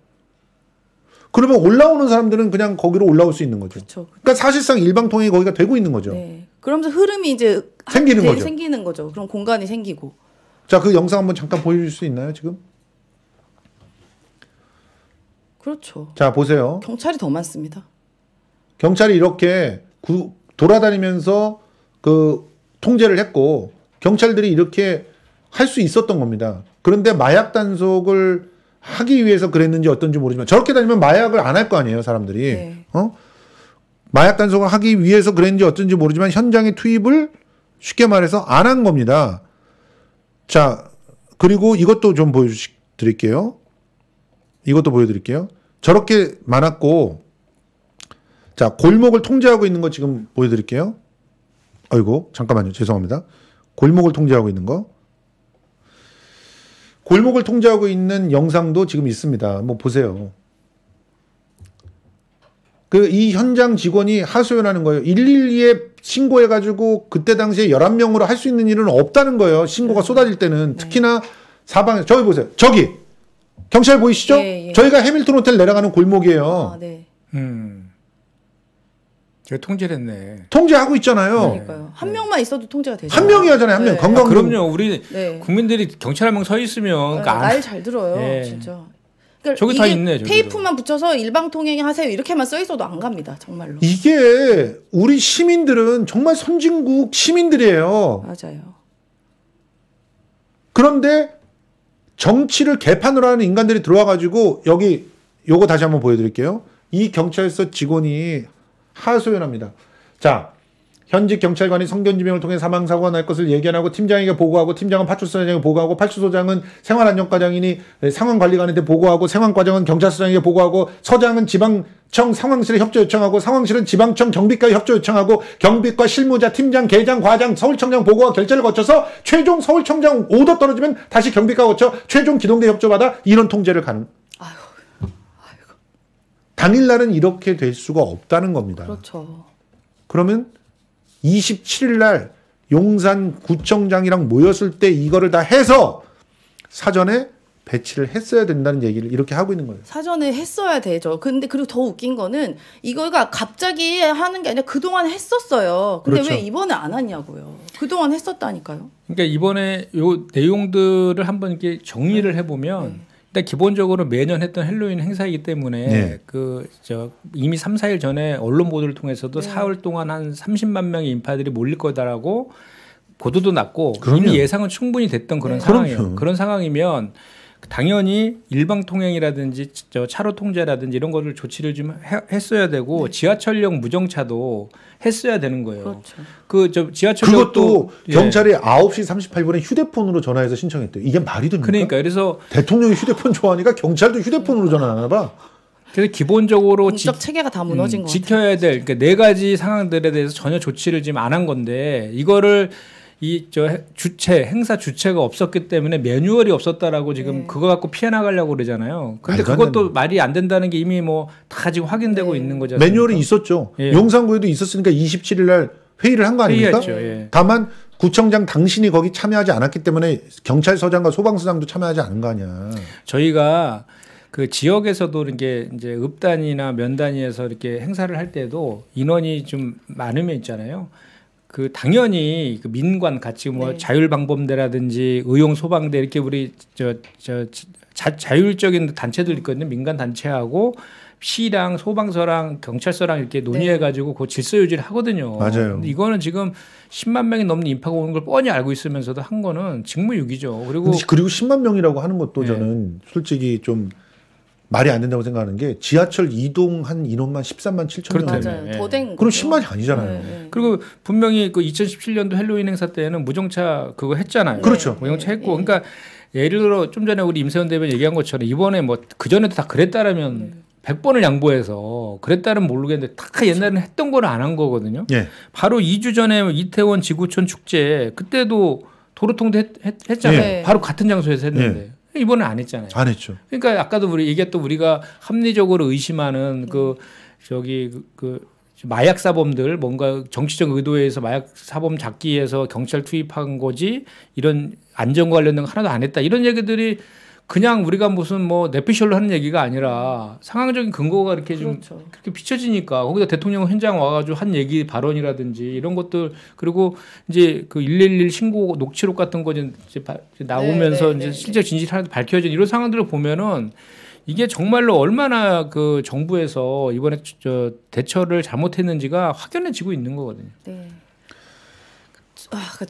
그러면 올라오는 사람들은 그냥 거기로 올라올 수 있는 거죠. 그렇죠. 그러니까 사실상 일방통행이 거기가 되고 있는 거죠. 그러면서 흐름이 이제 생기는 거죠. 그런 공간이 생기고. 자, 그 영상 한번 잠깐 보여줄 수 있나요, 지금? 그렇죠. 자, 보세요. 경찰이 더 많습니다. 경찰이 이렇게 돌아다니면서 통제를 했고 경찰들이 이렇게 할 수 있었던 겁니다. 그런데 마약 단속을 하기 위해서 그랬는지 어떤지 모르지만 저렇게 다니면 마약을 안 할 거 아니에요, 사람들이. 마약 단속을 하기 위해서 그랬는지 어쩐지 모르지만 현장의 투입을 쉽게 말해서 안 한 겁니다. 자, 그리고 이것도 좀 보여드릴게요. 이것도 보여드릴게요. 저렇게 많았고, 자, 골목을 통제하고 있는 거 지금 보여드릴게요. 아이고, 잠깐만요. 죄송합니다. 골목을 통제하고 있는 거. 골목을 통제하고 있는 영상도 지금 있습니다. 뭐 보세요. 이 현장 직원이 하소연하는 거예요. 112에 신고해가지고 그때 당시에 11명으로 할 수 있는 일은 없다는 거예요. 신고가 쏟아질 때는. 특히나 사방에, 저기 보세요. 저기! 경찰 보이시죠? 예. 저희가 해밀턴 호텔 내려가는 골목이에요. 아, 네. 제가 통제를 했네. 통제하고 있잖아요. 그러니까요. 한 명만 있어도 통제가 되죠. 한 명이 하잖아요. 한 명. 네. 건강. 그럼요. 우리 네. 국민들이 경찰 한 명 서 있으면 그러니까 말 잘 들어요. 예. 진짜. 그러니까 저기 다 있네. 저기도. 테이프만 붙여서 일방통행 하세요. 이렇게만 써 있어도 안 갑니다. 정말로. 이게 우리 시민들은 정말 선진국 시민들이에요. 맞아요. 그런데 정치를 개판으로 하는 인간들이 들어와가지고 여기 요거 다시 한번 보여드릴게요. 이 경찰서 직원이 하소연합니다. 자, 현직 경찰관이 성견지명을 통해 사망사고가 날 것을 예견하고 팀장에게 보고하고 팀장은 파출소장에게 보고하고 파출소장은 생활안전과장이니 상황관리관한테 보고하고 상황과장은 경찰서장에게 보고하고 서장은 지방청 상황실에 협조 요청하고 상황실은 지방청 경비과에 협조 요청하고 경비과 실무자, 팀장, 계장, 과장, 서울청장 보고와 결재를 거쳐서 최종 서울청장 오더 떨어지면 다시 경비과 거쳐 최종 기동대 협조받아 인원 통제를 가능. 당일날은 이렇게 될 수가 없다는 겁니다. 그렇죠. 그러면 27일 날 용산구청장이랑 모였을 때 이거를 다 해서 사전에 배치를 했어야 된다는 얘기를 이렇게 하고 있는 거예요. 사전에 했어야 되죠. 근데 그리고 더 웃긴 거는 이거가 갑자기 하는 게 아니라 그동안 했었어요. 근데 그렇죠. 왜 이번에 안 하냐고요. 그동안 했었다니까요. 그러니까 이번에 요 내용들을 한번 이렇게 정리를 해보면 일단 기본적으로 매년 했던 헬로윈 행사이기 때문에 네. 이미 3, 4일 전에 언론 보도를 통해서도 네. 4월 동안 한 30만 명의 인파들이 몰릴 거다라고 보도도 났고 그럼요. 이미 예상은 충분히 됐던 그런 네. 상황이에요. 그럼요. 그런 상황이면 당연히 일방 통행이라든지 차로 통제라든지 이런 거를 조치를 좀 했어야 되고 지하철역 무정차도 했어야 되는 거예요. 그렇죠. 지하철역도 그것도 경찰이 9시 38분에 휴대폰으로 전화해서 신청했대요. 이게 말이 됩니까? 그러니까 그래서 대통령이 휴대폰 좋아하니까 경찰도 휴대폰으로 전화하나 봐. 그래서 기본적으로 공적 체계가 다 무너진 것 같아요. 지켜야 될 그러니까 네 가지 상황들에 대해서 전혀 조치를 지금 안 한 건데 이거를 행사 주체가 없었기 때문에 매뉴얼이 없었다라고 지금 그거 갖고 피해 나가려고 그러잖아요. 근데 그것도 말이 안 된다는 게 이미 뭐 다 지금 확인되고 있는 거잖아요. 매뉴얼이 있었죠. 예. 용산구에도 있었으니까 27일 날 회의를 한 거 아닙니까? 회의했죠. 예. 다만 구청장 당신이 거기 참여하지 않았기 때문에 경찰서장과 소방서장도 참여하지 않은 거 아니야. 저희가 그 지역에서도 이렇게 이제 읍단위나 면단위에서 이렇게 행사를 할 때도 인원이 좀 많으면 있잖아요. 그 당연히 그 민관 같이 뭐 네. 자율방범대라든지 의용소방대 이렇게 우리 자율적인 단체들 있거든요. 민간 단체하고 시랑 소방서랑 경찰서랑 이렇게 논의해가지고 그 질서 유지를 하거든요. 맞아요. 근데 이거는 지금 10만 명이 넘는 인파가 오는 걸 뻔히 알고 있으면서도 한 거는 직무유기죠. 그리고 10만 명이라고 하는 것도 네. 저는 솔직히 좀 말이 안 된다고 생각하는 게 지하철 이동한 인원만 13만 7천 명. 그렇죠. 맞아요. 예. 더 된 그럼 거죠. 10만이 아니잖아요. 네. 그리고 분명히 그 2017년도 헬로윈 행사 때는 무정차 그거 했잖아요. 그렇죠. 무정차 했고, 그러니까 예를 들어 좀 전에 우리 임세훈 대변인 얘기한 것처럼 이번에 뭐 그 전에도 다 그랬다라면 100번을 양보해서 그랬다는 모르겠는데 다 옛날에는 했던 거를 안 한 거거든요. 예. 바로 2주 전에 이태원 지구촌 축제 그때도 도로통제 했잖아요. 네. 바로 같은 장소에서 했는데 이번엔 안 했잖아요. 안 했죠. 그러니까 아까도 우리 얘기했던 우리가 합리적으로 의심하는 그 마약 사범들 뭔가 정치적 의도에 의해서 마약 사범 잡기 위해서 경찰 투입한 거지 이런 안전 관련된 거 하나도 안 했다 이런 얘기들이 그냥 우리가 무슨 뭐 내피셜로 하는 얘기가 아니라 상황적인 근거가 이렇게 좀 그렇죠. 그렇게 비춰지니까 거기다 대통령 현장 와가지고 한 얘기 발언이라든지 이런 것들 그리고 이제 그 111 신고 녹취록 같은 거 이제 나오면서 이제 실제 진실이 하나도 밝혀진 이런 상황들을 보면은 이게 정말로 얼마나 그 정부에서 이번에 대처를 잘못했는지가 확연해지고 있는 거거든요. 네.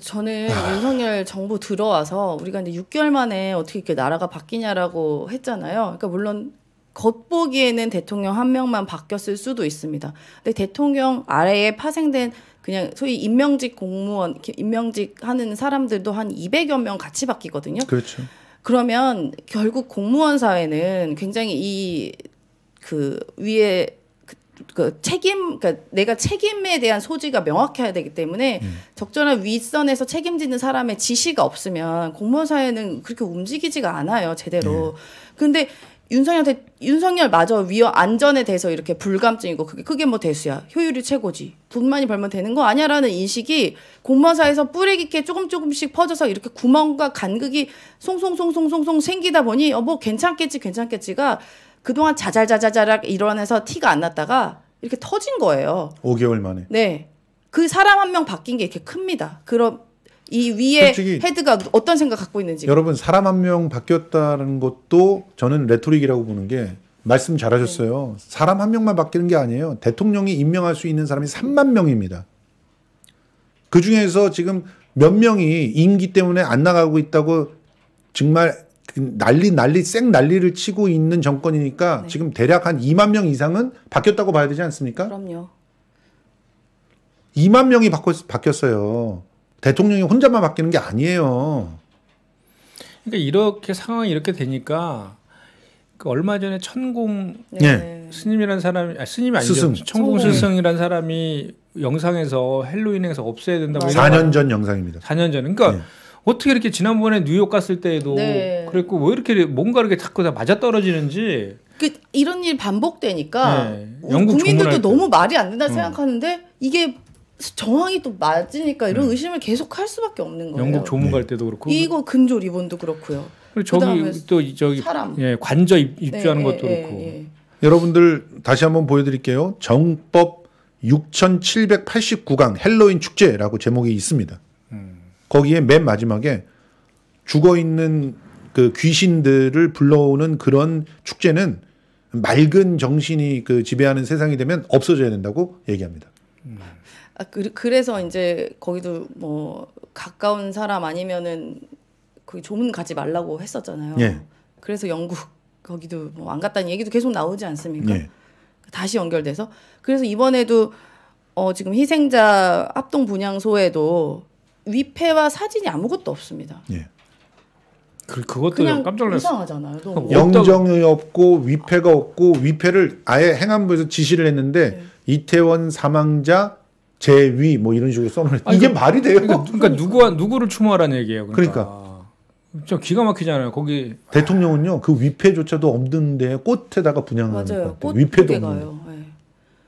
저는 윤석열 정부 들어와서 우리가 이제 6개월 만에 어떻게 이렇게 나라가 바뀌냐라고 했잖아요. 그러니까 물론 겉보기에는 대통령 한 명만 바뀌었을 수도 있습니다. 근데 대통령 아래에 파생된 그냥 소위 임명직 공무원, 임명직 하는 사람들도 한 200여 명 같이 바뀌거든요. 그렇죠. 그러면 결국 공무원 사회는 굉장히 그 위에 그 책임, 그러니까 내가 책임에 대한 소지가 명확해야 되기 때문에 적절한 윗선에서 책임지는 사람의 지시가 없으면 공무원 사회는 그렇게 움직이지가 않아요, 제대로. 근데 윤석열마저 안전에 대해서 이렇게 불감증이고 그게 뭐 대수야. 효율이 최고지. 돈 많이 벌면 되는 거 아니야라는 인식이 공무원 사회에서 뿌리 깊게 조금씩 퍼져서 이렇게 구멍과 간극이 송송송송송송 생기다 보니 뭐 괜찮겠지가 그동안 자잘자잘자락 일어나서 티가 안 났다가 이렇게 터진 거예요. 5개월 만에. 네. 그 사람 한 명 바뀐 게 이렇게 큽니다. 그럼 이 위에 헤드가 어떤 생각 갖고 있는지. 여러분 사람 한 명 바뀌었다는 것도 저는 레토릭이라고 보는 게 말씀 잘하셨어요. 네. 사람 한 명만 바뀌는 게 아니에요. 대통령이 임명할 수 있는 사람이 3만 명입니다. 그중에서 지금 몇 명이 임기 때문에 안 나가고 있다고 정말 난리를 치고 있는 정권이니까 네. 지금 대략 한 2만 명 이상은 바뀌었다고 봐야 되지 않습니까? 그럼요. 2만 명이 바뀌었어요. 대통령이 혼자만 바뀌는 게 아니에요. 그러니까 이렇게 상황이 이렇게 되니까 그 얼마 전에 천공 네. 스님이라는 사람이 스님이 아니죠. 스승. 천공 스승이라는 사람이 영상에서 헬로윈에서 없애야 된다고 4년 전 영상입니다. 4년 전. 그러니까 네. 어떻게 이렇게 지난번에 뉴욕 갔을 때에도 네. 그랬고 왜 이렇게 뭔가 이렇게 자꾸 다 맞아떨어지는지 이런 일 반복되니까 네. 영국 국민들도 너무 말이 안 된다 생각하는데 이게 정황이 또 맞으니까 이런 의심을 계속 할 수밖에 없는 거예요. 영국 조문 갈 때도 그렇고 이거 근조 리본도 그렇고요. 그리고 저기 사람. 예, 관저 입주하는 것도 그렇고 여러분들 다시 한번 보여드릴게요. 정법 6789강 헬로윈 축제라고 제목이 있습니다. 거기에 맨 마지막에 죽어있는 그 귀신들을 불러오는 그런 축제는 맑은 정신이 그 지배하는 세상이 되면 없어져야 된다고 얘기합니다. 그래서 이제 거기도 뭐 가까운 사람 아니면은 거기 조문 가지 말라고 했었잖아요. 예. 그래서 영국 거기도 뭐 안 갔다는 얘기도 계속 나오지 않습니까? 예. 다시 연결돼서 그래서 이번에도 지금 희생자 합동 분향소에도 위패와 사진이 아무것도 없습니다. 예. 그것도 그냥 깜짝 놀랐어요. 이상하잖아요. 너무. 영정이 없고 위패가 없고 위패를 아예 행안부에서 지시를 했는데 네. 이태원 사망자 제위 뭐 이런 식으로 써놓은 이게 말이 돼요? 그러니까 누구를 추모하라는 얘기예요. 그러니까. 저 기가 막히잖아요. 거기 대통령은요 그 위패조차도 없는데 꽃에다가 분양하는 맞아요. 것 같아요. 위패도 없는. 가요. 네.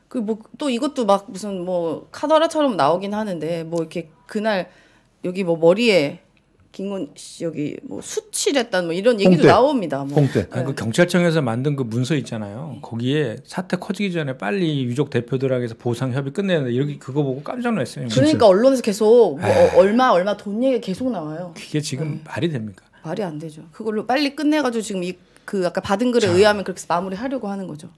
그 뭐 또 이것도 막 무슨 뭐 카더라처럼 나오긴 하는데 뭐 이렇게 그날 여기 뭐 머리에 김건 씨 여기 뭐 수칠했다는 뭐 이런 얘기도 홍대. 나옵니다. 뭐. 홍대. 아니, 그 경찰청에서 만든 그 문서 있잖아요. 거기에 사태 커지기 전에 빨리 유족 대표들에게서 보상 협의 끝내야 된다. 이렇게 그거 보고 깜짝 놀랐어요. 그러니까 언론에서 계속 뭐 얼마 돈 얘기 계속 나와요. 그게 지금 말이 됩니까? 말이 안 되죠. 그걸로 빨리 끝내가지고 지금 그 아까 받은 글에 의하면 그렇게 마무리하려고 하는 거죠.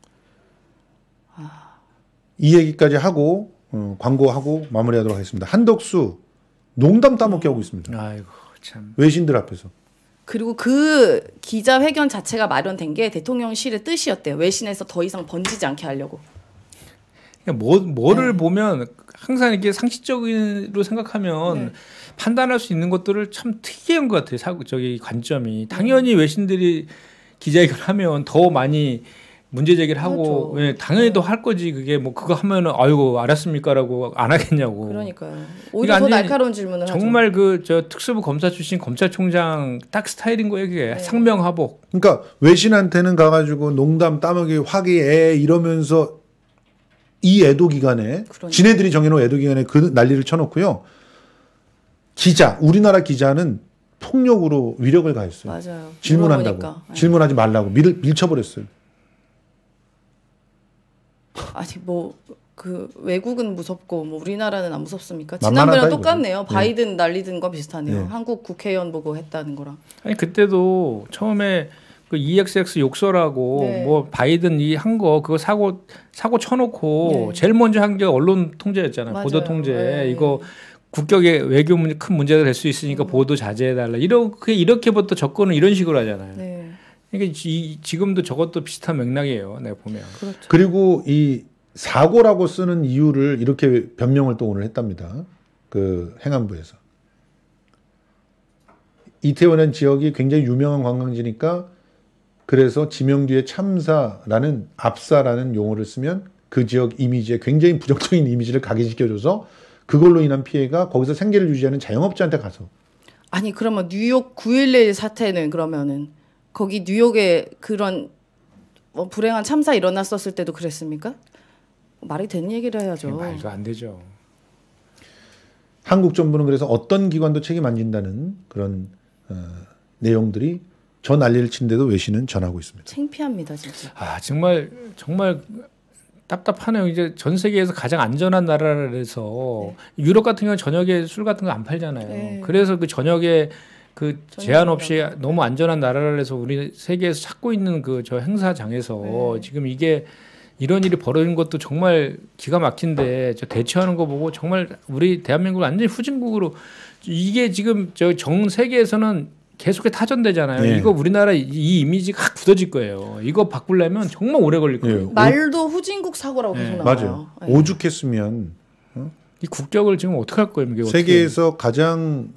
이 얘기까지 하고 광고하고 마무리하도록 하겠습니다. 한덕수 농담 따먹게 하고 있습니다. 아이고 참. 외신들 앞에서. 그리고 그 기자회견 자체가 마련된 게 대통령실의 뜻이었대요. 외신에서 더 이상 번지지 않게 하려고. 뭐를 보면 항상 이렇게 상식적으로 생각하면 판단할 수 있는 것들을 참 특이한 것 같아요. 저기 관점이. 당연히 외신들이 기자회견 하면 더 많이 문제 제기를 하고 그렇죠. 예, 당연히 더 할 거지. 그게 뭐 그거 하면은 아이고 알았습니까라고 안 하겠냐고. 그러니까요. 오히려 더 날카로운 질문을 정말 하죠. 그 저 특수부 검사 출신 검찰총장 딱 스타일인 거예요. 그게 상명하복. 그러니까 외신한테는 가가지고 농담 따먹이 화기애 이러면서 이 애도 기간에 지네들이 정해놓은 애도 기간에 그 난리를 쳐놓고요. 우리나라 기자는 폭력으로 위력을 가했어요. 맞아요. 질문한다고. 물어보니까. 질문하지 말라고 밀쳐버렸어요. 아니 뭐 그 외국은 무섭고 뭐 우리나라는 안 무섭습니까? 만만하다, 지난번이랑 이거죠. 똑같네요. 바이든 날리든 거 비슷하네요. 네. 한국 국회의원 보고 했다는 거랑. 아니 그때도 처음에 그 EXX 욕설하고 뭐 바이든 이 한 거 그거 사고 쳐놓고 제일 먼저 한 게 언론 통제였잖아요. 맞아요. 보도 통제. 이거 국격의 외교 큰 문제가 될 수 있으니까 보도 자제해달라. 이렇게부터 접근은 이런 식으로 하잖아요. 네. 그러니까 지금도 저것도 비슷한 맥락이에요. 내가 보면. 그렇죠. 그리고 이 사고라고 쓰는 이유를 이렇게 변명을 또 오늘 했답니다. 그 행안부에서. 이태원은 지역이 굉장히 유명한 관광지니까 그래서 지명 뒤에 참사라는 압사라는 용어를 쓰면 그 지역 이미지에 굉장히 부정적인 이미지를 각인시켜줘서 그걸로 인한 피해가 거기서 생계를 유지하는 자영업자한테 가서. 아니 그러면 뉴욕 9.11 사태는 그러면은 거기 뉴욕에 그런 불행한 참사 일어났었을 때도 그랬습니까? 말이 되는 얘기를 해야죠. 말도 안 되죠. 한국 정부는 그래서 어떤 기관도 책임 안 진다는 그런 내용들이 전 난리를 치는데도 외신은 전하고 있습니다. 창피합니다, 진짜. 아 정말 답답하네요. 이제 전 세계에서 가장 안전한 나라라서 유럽 같은 경우는 저녁에 술 같은 거 안 팔잖아요. 네. 그래서 그 저녁에 그 제한 없이 저녁이라고. 너무 안전한 나라라서 우리 세계에서 찾고 있는 그 저 행사장에서 지금 이게 이런 일이 벌어진 것도 정말 기가 막힌데 저 대처하는 거 보고 정말 우리 대한민국을 완전히 후진국으로 이게 지금 저 전 세계에서는 계속해 타전되잖아요. 네. 이거 우리나라 이 이미지가 확 굳어질 거예요. 이거 바꾸려면 정말 오래 걸릴 거예요. 말도 후진국 사고라고 계속 나와요. 맞아요. 네. 오죽했으면 이 국격을 지금 어떻게 할 거예요? 이게 세계에서 가장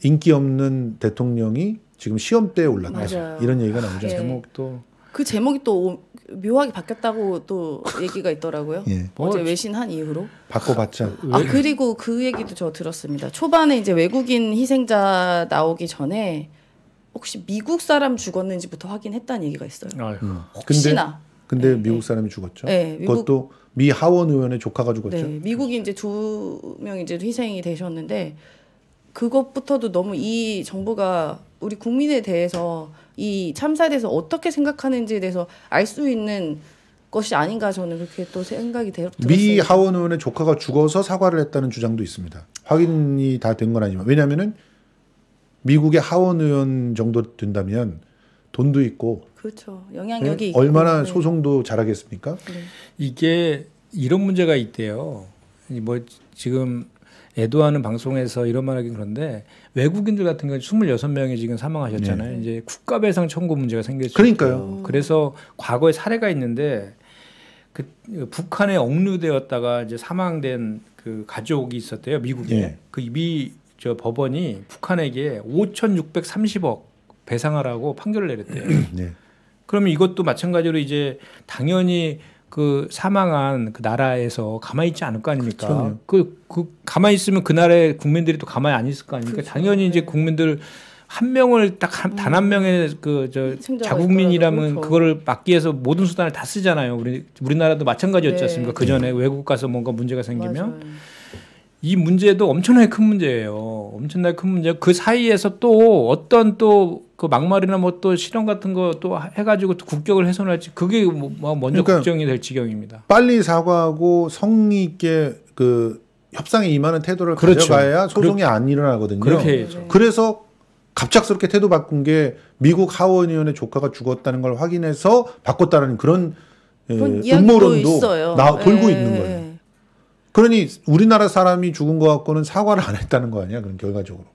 인기 없는 대통령이 지금 시험대에 올랐다. 맞아요. 이런 얘기가 나오죠. 예. 제목도 그 제목이 또 묘하게 바뀌었다고 또 얘기가 있더라고요. 예. 어제 외신한 이후로. 바꿔봤자. 아 그리고 그 얘기도 저 들었습니다. 초반에 이제 외국인 희생자 나오기 전에 혹시 미국 사람 죽었는지부터 확인했다는 얘기가 있어요. 아유. 혹시나. 근데 네, 미국 사람이 죽었죠. 네, 미국- 그것도 미 하원 의원의 조카가 죽었죠. 네, 미국이 이제 2명 이제 희생이 되셨는데 그것부터도 너무 이 정부가 우리 국민에 대해서 이 참사에 대해서 어떻게 생각하는지에 대해서 알 수 있는 것이 아닌가 저는 그렇게 또 생각이 들었어요. 미 하원 의원의 조카가 죽어서 사과를 했다는 주장도 있습니다. 확인이 다 된 건 아니지만 왜냐하면은 미국의 하원 의원 정도 된다면 돈도 있고 그렇죠. 영향력이 있고. 얼마나 네. 소송도 잘하겠습니까? 이게 이런 문제가 있대요. 뭐 지금 애도하는 방송에서 이런 말하긴 그런데 외국인들 같은 경우 26명이 지금 사망하셨잖아요. 이제 국가배상 청구 문제가 생길 수 그러니까요. 있어요. 그래서 과거에 사례가 있는데 그 북한에 억류되었다가 이제 사망된 그 가족이 있었대요. 미국에. 예. 그 저 법원이 북한에게 5,630억 배상하라고 판결을 내렸대요. 네. 그러면 이것도 마찬가지로 이제 당연히 그 사망한 그 나라에서 가만히 있지 않을 거 아닙니까? 그렇죠. 그 가만히 있으면 그 나라의 국민들이 또 가만히 안 있을 거 아닙니까? 그렇죠. 당연히 이제 네. 국민들 한 명을 딱 단 한 명의 그 저 희생자가 자국민이라면 있더라도 그거를 막기 위해서 모든 수단을 다 쓰잖아요. 우리나라도 마찬가지였지 네. 않습니까? 그 전에 외국 가서 뭔가 문제가 생기면 맞아요. 이 문제도 엄청나게 큰 문제예요. 엄청나게 큰 문제. 그 사이에서 또 어떤 또 그 막말이나 뭐 또 실험 같은 거 또 해가지고 또 국격을 훼손할지 그게 뭐 먼저 그러니까 걱정이 될 지경입니다. 빨리 사과하고 성의 있게 그 협상에 임하는 태도를 그렇죠. 가져가야 소송이 안 일어나거든요. 그렇게 해야죠. 그래서 갑작스럽게 태도 바꾼 게 미국 하원 의원의 조카가 죽었다는 걸 확인해서 바꿨다는 그런 그런 이야기도 음모론도 있어요. 돌고 예, 있는 예, 거예요. 예. 그러니 우리나라 사람이 죽은 것 갖고는 사과를 안 했다는 거 아니야? 그럼 결과적으로.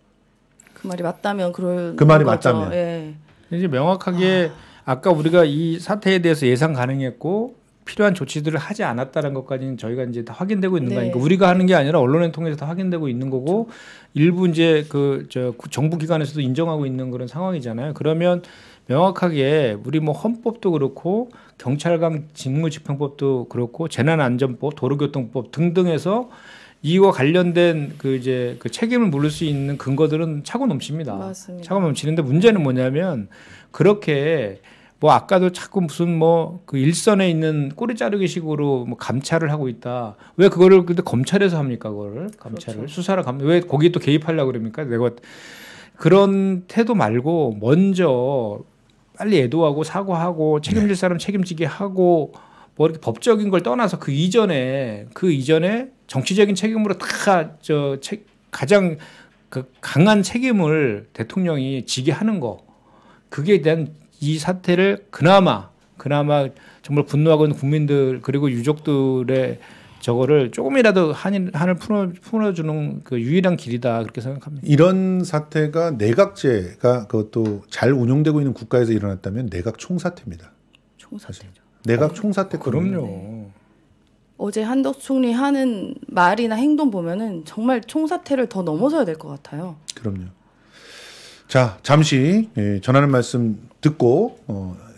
그 말이 맞다면 그럴 그 말이 거죠. 맞다면. 예. 이제 명확하게 아까 우리가 이 사태에 대해서 예상 가능했고 필요한 조치들을 하지 않았다는 것까지는 저희가 이제 다 확인되고 있는 네. 거 아닙니까? 우리가 하는 게 아니라 언론을 통해서 다 확인되고 있는 거고 일부 이제 그 저 정부 기관에서도 인정하고 있는 그런 상황이잖아요. 그러면 명확하게 우리 뭐 헌법도 그렇고 경찰관 직무집행법도 그렇고 재난안전법, 도로교통법 등등에서 이와 관련된 그 이제 그 책임을 물을 수 있는 근거들은 차고 넘칩니다. 맞습니다. 차고 넘치는데 문제는 뭐냐면 그렇게 뭐 아까도 자꾸 무슨 뭐 그 일선에 있는 꼬리 자르기 식으로 뭐 감찰을 하고 있다. 왜 그거를 근데 검찰에서 합니까? 그거를 감찰을 그렇죠. 수사를 왜 거기에 또 개입하려고 그럽니까? 내가 그런 태도 말고 먼저 빨리 애도하고 사과하고 책임질 사람 책임지게 하고 뭐 이렇게 법적인 걸 떠나서 그 이전에 정치적인 책임으로 다 가장 그 강한 책임을 대통령이 지게 하는 거 그게 대한 이 사태를 그나마 정말 분노하고 있는 국민들 그리고 유족들의 저거를 조금이라도 한을 풀어주는 그 유일한 길이다 그렇게 생각합니다. 이런 사태가 내각제가 그것도 잘 운영되고 있는 국가에서 일어났다면 내각 총사태입니다. 총사태죠. 내각 총사태. 그럼요. 어제 한덕수 총리 하는 말이나 행동 보면은 정말 총사태를 더 넘어서야 될 것 같아요. 그럼요. 자, 잠시 전하는 말씀 듣고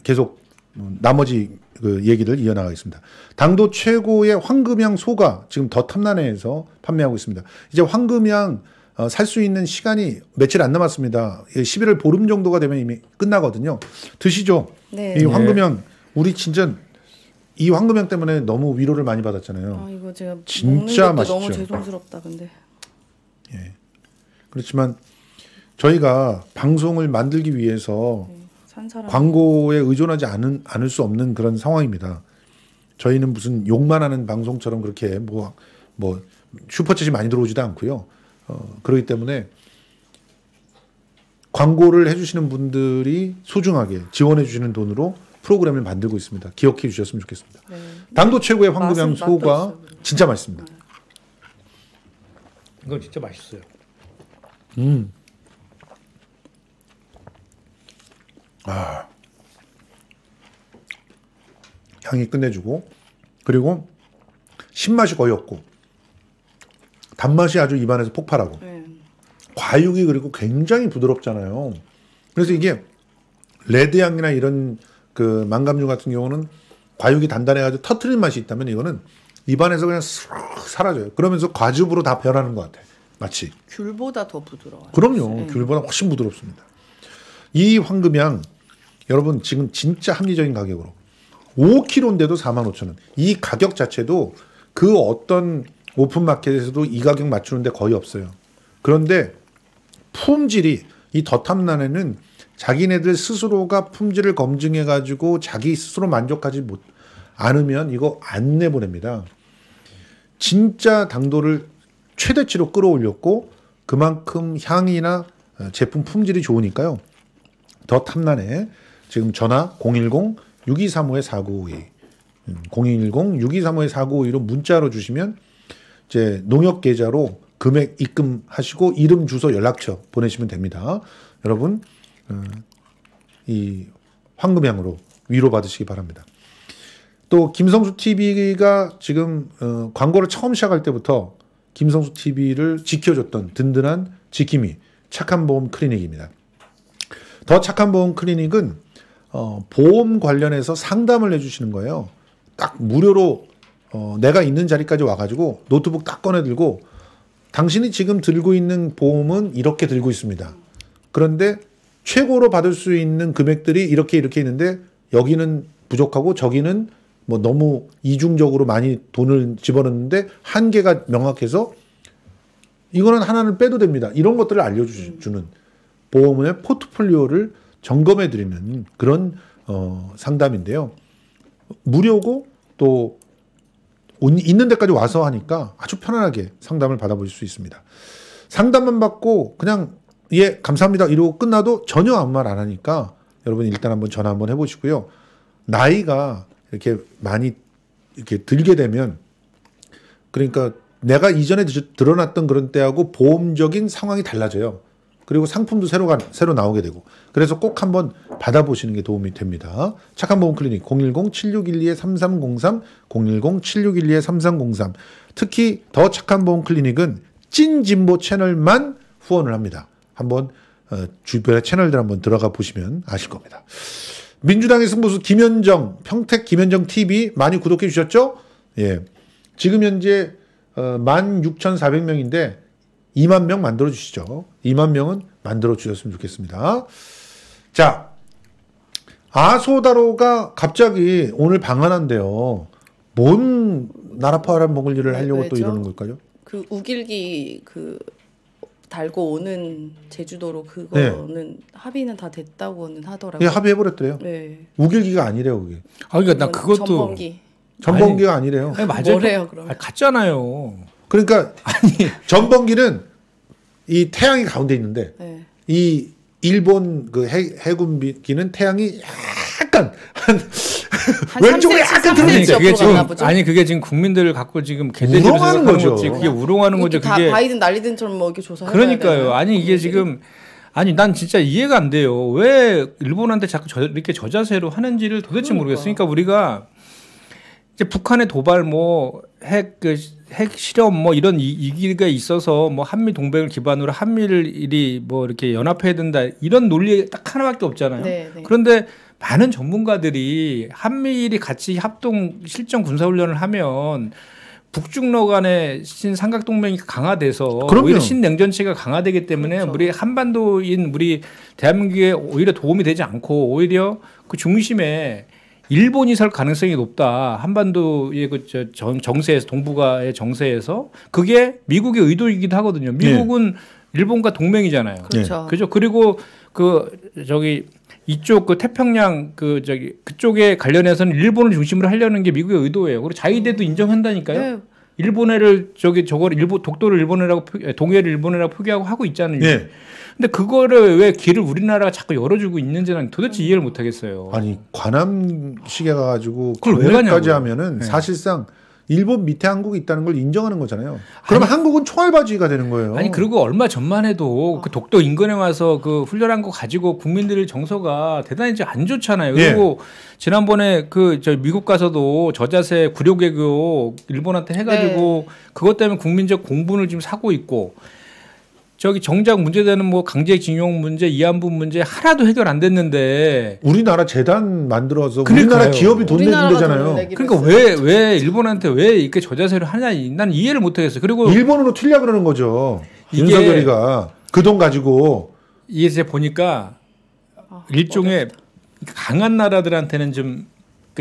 계속 나머지 그 얘기를 이어나가겠습니다. 당도 최고의 황금향 소가 지금 더 탐란해에서 판매하고 있습니다. 이제 황금향 살 수 있는 시간이 며칠 안 남았습니다. 11월 보름 정도가 되면 이미 끝나거든요. 드시죠. 네. 이 황금향 우리 진짜 이 황금향 때문에 너무 위로를 많이 받았잖아요. 아 이거 제가 진짜 먹는 것도 맛있죠. 너무 죄송스럽다 근데. 예. 그렇지만 저희가 방송을 만들기 위해서 산 사람. 광고에 의존하지 않을 수 없는 그런 상황입니다. 저희는 무슨 욕만 하는 방송처럼 그렇게 뭐 슈퍼챗이 많이 들어오지도 않고요. 그렇기 때문에 광고를 해주시는 분들이 소중하게 지원해 주시는 돈으로 프로그램을 만들고 있습니다. 기억해 주셨으면 좋겠습니다. 네. 당도 최고의 황금향 맛도 소가 있어요. 진짜 맛있습니다. 이거 진짜 맛있어요. 향이 끝내주고 그리고 신맛이 거의 없고 단맛이 아주 입안에서 폭발하고 네. 과육이 그리고 굉장히 부드럽잖아요. 그래서 이게 레드향이나 이런 그 망감류 같은 경우는 과육이 단단해가지고 터트린 맛이 있다면 이거는 입안에서 그냥 싹 사라져요. 그러면서 과즙으로 다 변하는 것 같아. 마치. 귤보다 더 부드러워요. 그럼요. 네. 귤보다 훨씬 부드럽습니다. 이 황금향 여러분 지금 진짜 합리적인 가격으로 5kg인데도 45,000원. 이 가격 자체도 그 어떤 오픈마켓에서도 이 가격 맞추는데 거의 없어요. 그런데 품질이 이 더탐란에는 자기네들 스스로가 품질을 검증해가지고 자기 스스로 만족하지 않으면 이거 안 내보냅니다. 진짜 당도를 최대치로 끌어올렸고 그만큼 향이나 제품 품질이 좋으니까요. 더 탐란해. 지금 전화 010-6235-4952 010-6235-4952로 문자로 주시면 이제 농협 계좌로 금액 입금하시고 이름, 주소, 연락처 보내시면 됩니다. 여러분 이 황금향으로 위로받으시기 바랍니다. 또 김성수 TV가 지금 광고를 처음 시작할 때부터 김성수 TV를 지켜줬던 든든한 지킴이 착한 보험 클리닉입니다. 더 착한 보험 클리닉은 보험 관련해서 상담을 해주시는 거예요. 딱 무료로 내가 있는 자리까지 와가지고 노트북 딱 꺼내들고 당신이 지금 들고 있는 보험은 이렇게 들고 있습니다. 그런데 최고로 받을 수 있는 금액들이 이렇게 있는데 여기는 부족하고 저기는 뭐 너무 이중적으로 많이 돈을 집어넣는데 한계가 명확해서 이거는 하나는 빼도 됩니다. 이런 것들을 알려주는 보험의 포트폴리오를 점검해드리는 그런 상담인데요. 무료고 또 있는 데까지 와서 하니까 아주 편안하게 상담을 받아보실 수 있습니다. 상담만 받고 그냥 예 감사합니다 이러고 끝나도 전혀 아무 말 안 하니까 여러분 일단 한번 전화 한번 해보시고요. 나이가 이렇게 많이 이렇게 들게 되면 그러니까 내가 이전에 드러났던 그런 때하고 보험적인 상황이 달라져요. 그리고 상품도 새로 나오게 되고 그래서 꼭 한번 받아보시는 게 도움이 됩니다. 착한 보험 클리닉 010-7612-3303 010-7612-3303 특히 더 착한 보험 클리닉은 찐진보 채널만 후원을 합니다. 한번 주변의 채널들 한번 들어가 보시면 아실 겁니다. 민주당의 승부수 김현정 평택 김현정 TV 많이 구독해 주셨죠? 예. 지금 현재 16,400명인데 2만 명 만들어 주시죠. 2만 명은 만들어 주셨으면 좋겠습니다. 자, 아소다로가 갑자기 오늘 방한한대요. 뭔 나라 팔아먹을 일을 하려고 왜죠? 또 이러는 걸까요? 그 우길기 그 달고 오는 제주도로 그거는 합의는 다 됐다고는 하더라고요. 예, 합의해버렸대요. 네. 우길기가 아니래요, 그게. 아 그러니까 나 그것도 전범기. 전범기가 아니래요. 아니, 맞아요. 뭐래요, 그럼? 아니, 같잖아요. 그러니까 전범기는 이 태양이 가운데 있는데 네. 이 일본 그 해군기는 태양이 약간 한 왼쪽으로 약간 삼 센치 들어있는데 옆으로 갔나 보죠? 그게 지금 국민들을 갖고 지금 개돼지로 우롱하는 생각하는 거죠. 거지. 그게 우롱하는 거죠. 다 그게 바이든 난리든처럼 뭐 이렇게 조사해. 그러니까요. 아니 이게 지금 아니 난 진짜 이해가 안 돼요. 왜 일본한테 자꾸 이렇게 저자세로 하는지를 도대체 그러니까. 모르겠으니까 우리가 이제 북한의 도발 뭐 핵 실험 뭐 이런 이기가 있어서 뭐 한미 동맹을 기반으로 한미일이 뭐 이렇게 연합해야 된다 이런 논리 딱 하나밖에 없잖아요. 네, 네. 그런데 많은 전문가들이 한미일이 같이 합동 실전 군사훈련을 하면 북중러 간의 신삼각동맹이 강화돼서 그럼요. 오히려 신냉전체가 강화되기 때문에 그렇죠. 우리 한반도인 우리 대한민국에 오히려 도움이 되지 않고 오히려 그 중심에 일본이 설 가능성이 높다. 한반도의 그 정세에서 동북아의 정세에서 그게 미국의 의도이기도 하거든요. 미국은 일본과 동맹이잖아요. 그렇죠. 그죠? 그리고 이쪽 그 태평양 그쪽에 관련해서는 일본을 중심으로 하려는 게 미국의 의도예요. 그리고 자위대도 인정한다니까요. 네. 일본해를 독도를 일본해라고 동해를 일본해라고 표기하고 하고 있잖아요. 예. 근데 그거를 왜 길을 우리나라가 자꾸 열어주고 있는지는 도대체 이해를 못 하겠어요. 아니 관함식에 가가지고 그걸 왜 관할까지 가냐고요. 하면은 네. 사실상 일본 밑에 한국이 있다는 걸 인정하는 거잖아요. 그러면 한국은 총알바지가 되는 거예요. 아니 그리고 얼마 전만 해도 그 독도 인근에 와서 그 훈련한 거 가지고 국민들의 정서가 대단히 이제 안 좋잖아요. 그리고 지난번에 미국 가서도 저자세 구려개교 일본한테 해가지고 그것 때문에 국민적 공분을 지금 사고 있고. 정작 문제되는 뭐 강제징용 문제, 위안부 문제 하나도 해결 안 됐는데 우리나라 재단 만들어서 그러니까요. 우리나라 기업이 돈 내준다잖아요. 그러니까 왜 일본한테 왜 이렇게 저자세를 하냐 난 이해를 못 하겠어요. 그리고 일본으로 튀려 그러는 거죠. 윤석열이가 그 돈 가지고 이게 제가 보니까 일종의 강한 나라들한테는 좀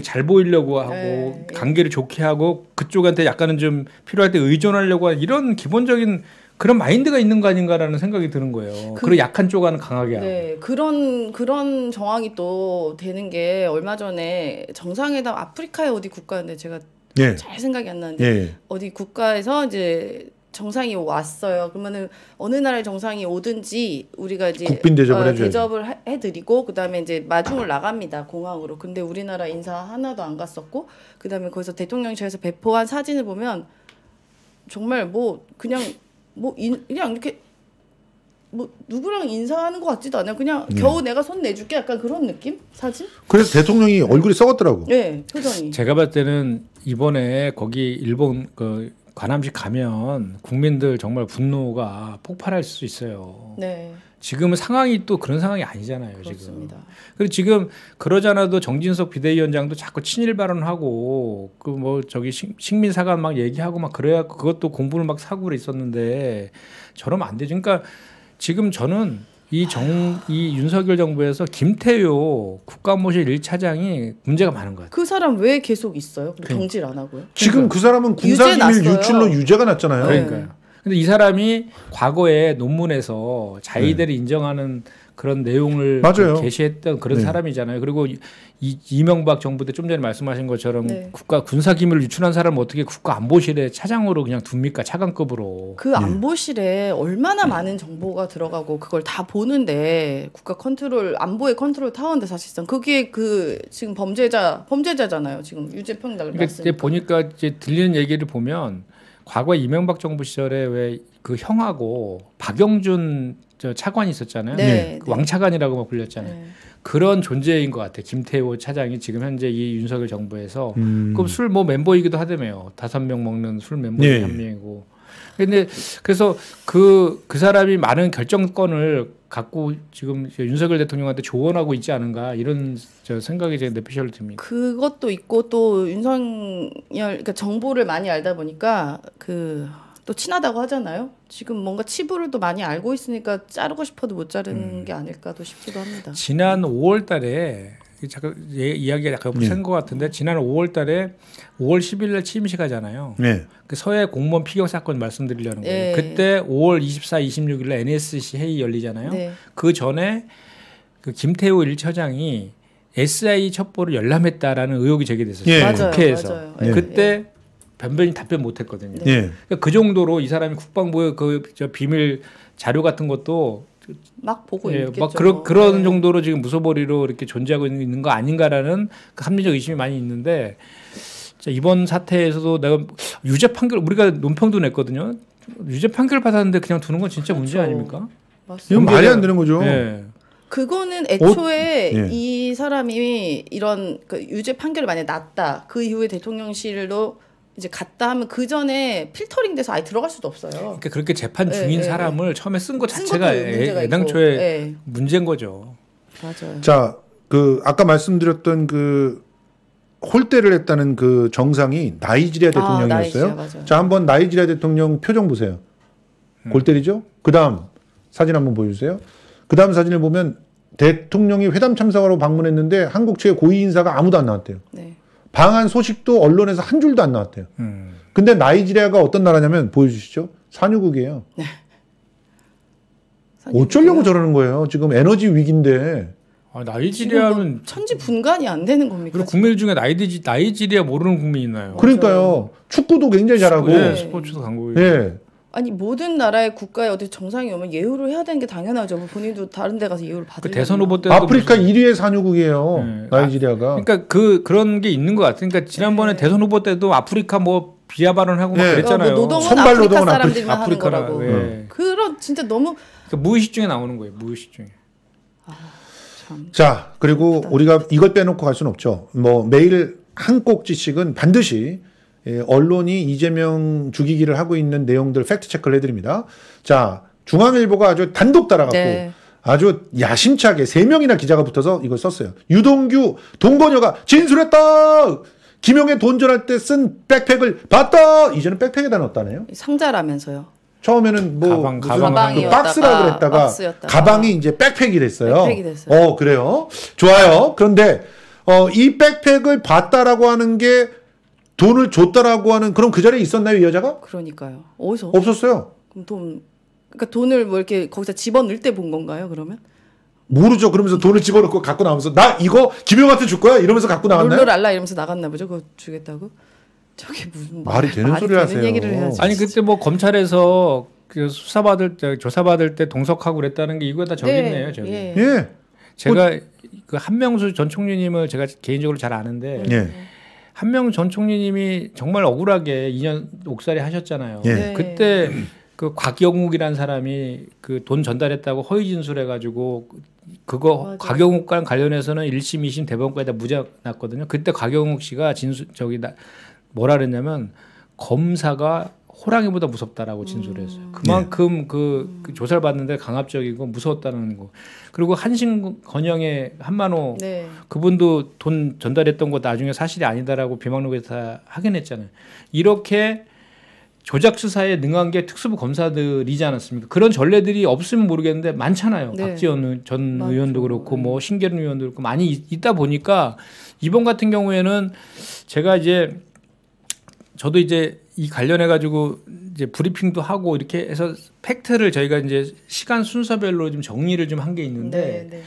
잘 보이려고 하고 관계를 좋게 하고 그쪽한테 약간은 좀 필요할 때 의존하려고 하는 이런 기본적인 그런 마인드가 있는 거 아닌가라는 생각이 드는 거예요. 그리고 약한 쪽은 강하게 하고. 네, 그런 정황이 또 되는 게 얼마 전에 정상회담 아프리카의 어디 국가인데 제가 잘 생각이 안 나는데 어디 국가에서 이제 정상이 왔어요. 그러면은 어느 나라의 정상이 오든지 우리가 이제 국빈 대접을 해줘야죠. 대접을 해드리고 그다음에 이제 마중을 나갑니다 공항으로. 근데 우리나라 인사 하나도 안 갔었고 그다음에 거기서 대통령실에서 배포한 사진을 보면 정말 그냥 이렇게 누구랑 인사하는 것 같지도 않아요. 그냥 겨우 내가 손 내줄게 약간 그런 느낌 사진? 그래서 대통령이 얼굴이 썩었더라고. 네, 표정이. 제가 봤을 때는 이번에 거기 일본 관함식 가면 국민들 정말 분노가 폭발할 수 있어요. 네. 지금은 상황이 또 그런 상황이 아니잖아요. 그렇습니다. 지금. 그리고 지금 그러잖아도 정진석 비대위원장도 자꾸 친일 발언하고 식민사관 막 얘기하고 막 그래야 그것도 공부를 막 사고 그랬었는데 저러면 안 되죠. 그러니까 지금 저는 이 윤석열 정부에서 김태효 국가안보실 1차장이 문제가 많은 것 같아요. 그 사람 왜 계속 있어요? 경질 안 하고요? 지금 그 사람은 군사기밀 유출로 유죄가 났잖아요. 그러니까요. 근데 이 사람이 과거에 논문에서 자위대를 인정하는 그런 내용을 게시했던 그런 사람이잖아요. 그리고 이명박 정부 때 좀 전에 말씀하신 것처럼 국가 군사기밀을 유출한 사람을 어떻게 국가안보실에 차장으로 그냥 둡니까? 차관급으로. 그 안보실에 얼마나 많은 정보가 들어가고 그걸 다 보는데 국가 컨트롤 안보의 컨트롤 타워인데 사실상 그게 지금 범죄자잖아요. 지금 유죄 평락을 그러니까 이제 보니까 이제 들리는 얘기를 보면 과거 이명박 정부 시절에 왜 그 형하고 박영준 차관이 있었잖아요. 그 왕차관이라고 막 불렸잖아요. 그런 존재인 것 같아요. 김태호 차장이 지금 현재 이 윤석열 정부에서 그럼 술 멤버이기도 하다며요. 5명 먹는 술 멤버 중에 한 명이고. 근데 그래서 그 사람이 많은 결정권을 갖고 지금 윤석열 대통령한테 조언하고 있지 않은가 이런 생각이 제 뇌피셜로 듭니다. 그것도 있고 또 윤석열 그러니까 정보를 많이 알다 보니까 또 친하다고 하잖아요. 지금 뭔가 치부를 또 많이 알고 있으니까 자르고 싶어도 못 자르는 게 아닐까도 싶기도 합니다. 지난 5월달에 잠깐 이야기가 약간 센 것 같은데 지난 5월달에 5월 10일날 취임식 하잖아요. 그 서해 공무원 피격 사건 말씀드리려는 거예요. 그때 5월 24, 26일날 NSC 회의 열리잖아요. 그 전에 그 김태호 1처장이 SI 첩보를 열람했다라는 의혹이 제기됐었어요. 국회에서. 그때 변변히 답변 못했거든요. 그러니까 그 정도로 이 사람이 국방부의 비밀 자료 같은 것도 막 보고 있겠죠. 막 그런 정도로 지금 무소불위로 이렇게 존재하고 있는 거 아닌가라는 그 합리적 의심이 많이 있는데 이번 사태에서도 내가 유죄 판결 우리가 논평도 냈거든요. 유죄 판결 받았는데 그냥 두는 건 진짜 문제 아닙니까? 맞습니다. 이건 말이 안 되는 거죠. 그거는 애초에 예. 이 사람이 이런 그 유죄 판결을 만약에 났다. 그 이후에 대통령실로 이제 갔다 하면 그 전에 필터링 돼서 아예 들어갈 수도 없어요. 그러니까 그렇게 재판 중인 사람을 처음에 쓴 것 쓴 자체가 것도 문제가 애당초에 있고. 문제인 거죠. 맞아요. 자, 그 아까 말씀드렸던 그 홀대를 했다는 그 정상이 나이지리아 대통령이었어요. 나이지리아, 맞아요. 자, 한번 나이지리아 대통령 표정 보세요. 골 때리죠? 그다음 사진 한번 보여주세요. 그다음 사진을 보면 대통령이 회담 참석하러 방문했는데 한국 측의 고위 인사가 아무도 안 나왔대요. 네. 방한 소식도 언론에서 한 줄도 안 나왔대요. 근데 나이지리아가 어떤 나라냐면 보여주시죠. 산유국이에요. 어쩌려고 저러는 거예요. 지금 에너지 위기인데. 나이지리아는 천지분간이 안 되는 겁니까? 그리고 국민 중에 나이지리아 모르는 국민 있나요? 그러니까요. 축구도 굉장히 잘하고. 네, 스포츠도 강국이고. 예. 아니 모든 나라의 국가에 어디 정상이 오면 예우를 해야 되는 게 당연하죠. 뭐 본인도 다른 데 가서 예우를 받으려면. 그 대선 후보 때도 아프리카 1위의 산유국이에요. 네. 나이지리아가. 그러니까 그런 게 있는 것 같아요. 그러니까 지난번에 대선 후보 때도 아프리카 뭐 비하 발언하고 막 네. 그랬잖아요. 뭐 노동은 선발 아프리카 노동은 사람들만 하는 아프리카라, 거라고. 예. 그런 진짜 너무 그러니까 무의식 중에 나오는 거예요. 무의식 중에. 참. 자, 그리고 우리가 이걸 빼놓고 갈 수는 없죠. 뭐 매일 한 꼭지씩은 반드시 언론이 이재명 죽이기를 하고 있는 내용들 팩트 체크를 해드립니다. 자, 중앙일보가 아주 단독 따라갔고 네. 아주 야심차게 3명이나 기자가 붙어서 이걸 썼어요. 유동규 동거녀가 진술했다. 김용의 돈 전할 때 쓴 백팩을 봤다. 이제는 백팩에다 넣었다네요. 상자라면서요. 처음에는 뭐 가방, 무슨 가방이었다가 그 박스라 그랬다가 박스였다가 가방이 이제 백팩이 됐어요. 백팩이 됐어요. 그래요. 좋아요. 그런데 이 백팩을 봤다라고 하는 게 돈을 줬다라고 하는 그럼 그 자리에 있었나요, 이 여자가? 그러니까요. 어디서? 없었어요. 그럼 그러니까 돈을 뭐 이렇게 거기다 집어넣을 때 본 건가요? 그러면? 모르죠. 그러면서 돈을 집어넣고 갖고 나오면서 나 이거 김용한테 줄 거야 이러면서 갖고 나갔나요? 룰루랄라 이러면서 나갔나 보죠. 그거 주겠다고? 저게 무슨 말이 되는 소리를 하세요. 얘기를 해야지. 아니 그때 뭐 검찰에서 그 수사받을 때 조사받을 때 동석하고 그랬다는 게 이거 다 저기 있네요. 저기. 예. 예. 제가 그 한명수 전 총리님을 제가 개인적으로 잘 아는데 예. 한명수 전 총리님이 정말 억울하게 2년 옥살이 하셨잖아요. 예. 네. 그때 그 곽영욱이라는 사람이 그 돈 전달했다고 허위 진술해가지고 그거 맞아요. 곽영욱과 관련해서는 1심, 2심 대법원까지 다 무죄 났거든요. 그때 곽영욱 씨가 뭐라 그랬냐면 검사가 호랑이보다 무섭다라고 진술했어요. 그만큼 그 조사를 받는데 강압적이고 무서웠다는 거. 그리고 한신건영의 한만호 네. 그분도 돈 전달했던 거 나중에 사실이 아니다라고 비망록에서 다 확인했잖아요. 이렇게 조작 수사에 능한 게 특수부 검사들이지 않았습니까? 그런 전례들이 없으면 모르겠는데 많잖아요. 네. 박지원 전 맞죠. 의원도 그렇고 뭐 신계륜 의원도 그렇고 많이 있다 보니까 이번 같은 경우에는 제가 이제 저도 이제 이 관련해 가지고 이제 브리핑도 하고 이렇게 해서 팩트를 저희가 이제 시간 순서별로 좀 정리를 좀 한 게 있는데 네.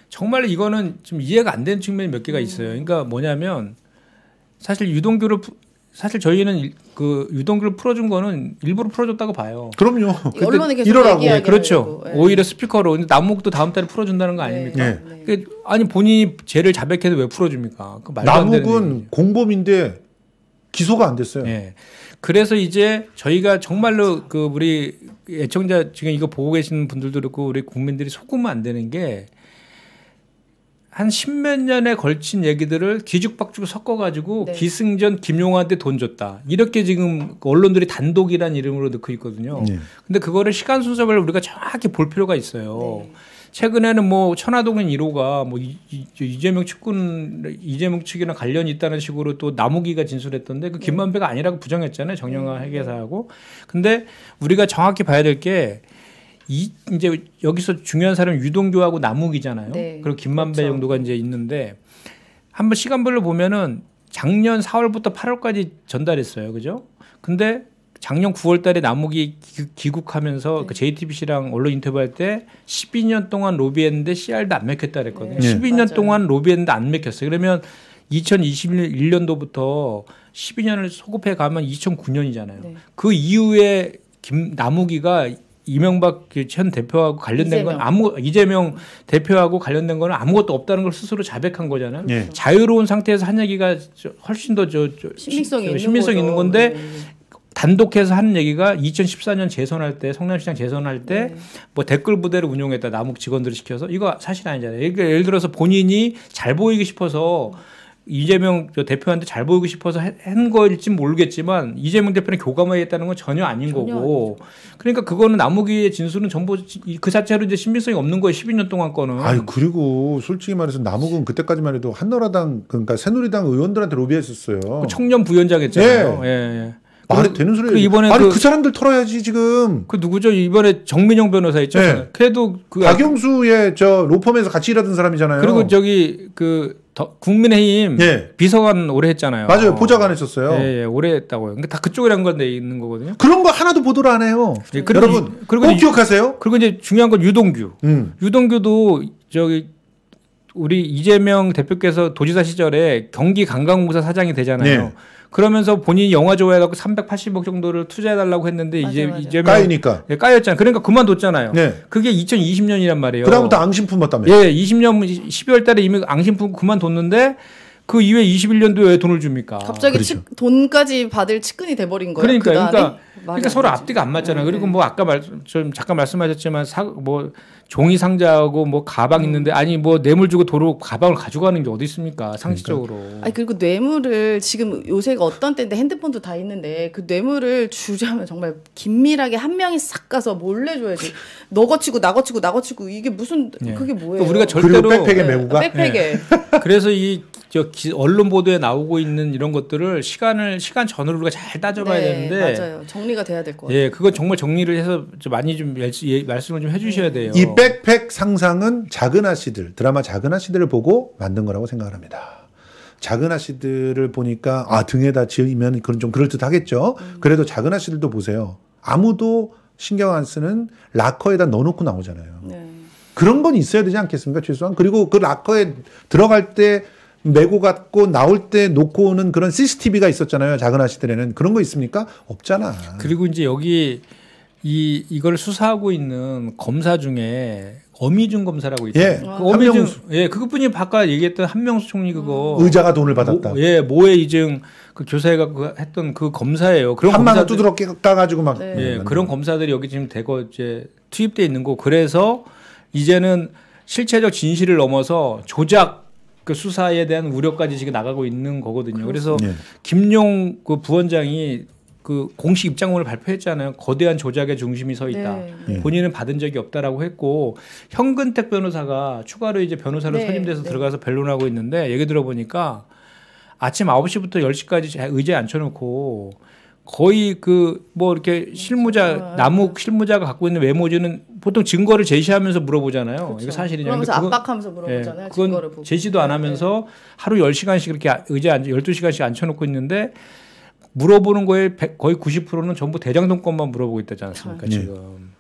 정말 이거는 좀 이해가 안 되는 측면이 몇 개가 있어요. 그러니까 뭐냐면 사실 저희는 그 유동규를 풀어준 거는 일부러 풀어줬다고 봐요. 그럼요. 언론에 계속 이러라고. 얘기하게 그렇죠. 하려고. 예. 오히려 스피커로. 근데 남욱도 다음 달에 풀어준다는 거 아닙니까? 네. 네. 그러니까 아니 본인이 죄를 자백해도 왜 풀어줍니까? 그 말도 안 되는 남욱은 얘기죠. 공범인데 기소가 안 됐어요. 예. 그래서 이제 저희가 정말로 그 우리 애청자 지금 이거 보고 계시는 분들도 그렇고 우리 국민들이 속으면 안 되는 게 한 십몇 년에 걸친 얘기들을 뒤죽박죽 섞어가지고 네. 기승전 김용한테 돈 줬다. 이렇게 지금 언론들이 단독이란 이름으로 넣고 있거든요. 네. 근데 그거를 시간 순서별로 우리가 정확히 볼 필요가 있어요. 네. 최근에는 뭐 천화동인 1호가 뭐 이재명 측이랑 관련이 있다는 식으로 또 남욱이가 진술했던데 그 김만배가 아니라고 부정했잖아요. 정영화 회계사하고. 근데 우리가 정확히 봐야 될 게 이제 여기서 중요한 사람은 유동규하고 남욱이잖아요. 네, 그리고 김만배 그렇죠. 정도가 이제 있는데 한번 시간별로 보면은 작년 4월부터 8월까지 전달했어요. 그죠? 근데 작년 9월 달에 남욱이 귀국하면서 네. 그 JTBC랑 언론 인터뷰할 때 12년 동안 로비했는데 CR도 안 맥혔다 그랬거든요. 네. 12년 맞아요. 동안 로비했는데 안 맥혔어요. 그러면 2021년도부터 12년을 소급해 가면 2009년이잖아요. 네. 그 이후에 남욱이가 이명박 현 대표하고 관련된 건 이재명 대표하고 관련된 거는 아무것도 없다는 걸 스스로 자백한 거잖아요. 예. 자유로운 상태에서 한 얘기가 훨씬 더 신빙성이 있는 신빙성이 있는 건데 거죠. 단독해서 하는 얘기가 2014년 재선할 때 성남시장 재선할 때 뭐 댓글 부대를 운용했다 남욱 직원들을 시켜서 이거 사실 아니잖아요. 예를 들어서 본인이 잘 보이기 싶어서 이재명 대표한테 잘 보이고 싶어서 한 거일지 모르겠지만 이재명 대표는 교감하겠다는 건 전혀 아닌 거고 그러니까 그거는 남욱이의 진술은 전부 그 자체로 이제 신빙성이 없는 거예요. 12년 동안 거는. 아유 그리고 솔직히 말해서 남욱은 그때까지만 해도 한나라당 그러니까 새누리당 의원들한테 로비했었어요. 그 청년 부위원장 했잖아요. 예. 예. 말이 되는 소리예요. 이번에 아니 그 사람들 털어야지 지금. 그 누구죠? 이번에 정민영 변호사 있죠. 네. 그래도 그 박영수의 저 로펌에서 같이 일하던 사람이잖아요. 그리고 저기 국민의힘 예. 비서관 오래 했잖아요. 맞아요. 보좌관 했었어요. 예, 오래 했다고요. 그러니까 다 그쪽이란 건데 있는 거거든요. 그런 거 하나도 보도를 안 해요. 예, 그리고 여러분 그리고 꼭 기억하세요. 그리고 이제 중요한 건 유동규. 유동규도 저기 우리 이재명 대표께서 도지사 시절에 경기관광공사 사장이 되잖아요. 네. 그러면서 본인이 영화 좋아해갖고 380억 정도를 투자해달라고 했는데 맞아. 이재명 까이니까. 예, 까였잖아요. 그러니까 그만뒀잖아요. 네. 그게 2020년이란 말이에요. 그다음부터 앙심 품었다며. 예, 20년 12월 달에 이미 앙심 품고 그만뒀는데 그 이후에 21년도에 왜 돈을 줍니까? 갑자기 그렇죠. 돈까지 받을 측근이 돼버린 거예요. 그러니까 서로 앞뒤가 안 맞잖아요. 네. 그리고 뭐 아까 좀 잠깐 말씀하셨지만 뭐 종이 상자하고 뭐 가방 있는데 아니 뭐 뇌물 주고 도로 가방을 가져가는 게 어디 있습니까? 상식적으로. 아니 그리고 뇌물을 지금 요새가 어떤 때인데 핸드폰도 다 있는데 그 뇌물을 주자면 정말 긴밀하게 한 명이 싹 가서 몰래 줘야지. 너 거치고 나 거치고 나 거치고 이게 무슨 예. 그게 뭐예요? 그러니까 우리가 그리고 절대로 백팩에 메고 가. 백팩에. 그래서 언론 보도에 나오고 있는 이런 것들을 시간 전후로 우리가 잘 따져봐야 되는데 맞아요. 정리가 돼야 될 것 같아요. 예, 그거 정말 정리를 해서 좀 많이 좀 말씀을 좀 해주셔야 돼요. 이 백팩 상상은 작은 아씨들 드라마 작은 아씨들을 보고 만든 거라고 생각을 합니다. 작은 아씨들을 보니까 등에다 지으면 그런 좀 그럴 듯하겠죠. 그래도 작은 아씨들도 보세요. 아무도 신경 안 쓰는 락커에다 넣어놓고 나오잖아요. 네. 그런 건 있어야 되지 않겠습니까, 최소한? 그리고 그 락커에 들어갈 때 메고 갔고 나올 때 놓고 오는 그런 CCTV가 있었잖아요. 작은 아씨들에는 그런 거 있습니까? 없잖아. 그리고 이제 여기 이걸 수사하고 있는 검사 중에 어미준 검사라고 있어요. 예. 그 한명수. 예, 그것뿐이 아까 얘기했던 한명수 총리 그거 의자가 돈을 받았다. 모해 이증 그 교사해갖고 했던 그 검사예요. 그런 한만 원 검사들- 두드러 까가지고 막. 네. 예, 그런 검사들이 여기 지금 대거 이제 투입돼 있는 거. 그래서 이제는 실체적 진실을 넘어서 조작 그 수사에 대한 우려까지 지금 나가고 있는 거거든요. 그래서 예. 김용 그 부원장이 그 공식 입장문을 발표했잖아요. 거대한 조작의 중심이 서 있다. 네. 예. 본인은 받은 적이 없다라고 했고 현근택 변호사가 추가로 이제 변호사로 네, 선임돼서 네. 들어가서 변론하고 있는데 얘기 들어보니까 아침 9시부터 10시까지 의자에 앉혀놓고 거의 그 뭐 이렇게 실무자 남욱 실무자가 갖고 있는 메모지는 보통 증거를 제시하면서 물어보잖아요. 그렇죠. 이거 사실이냐? 그러면서 근데 그거- 압박하면서 물어보잖아요. 예, 그건 증거를 보고. 제시도 안 하면서 하루 10시간씩 이렇게 의자에 앉아 12시간씩 앉혀놓고 있는데 물어보는 거에 거의 90%는 전부 대장동 것만 물어보고 있다지 않습니까? 네. 지금.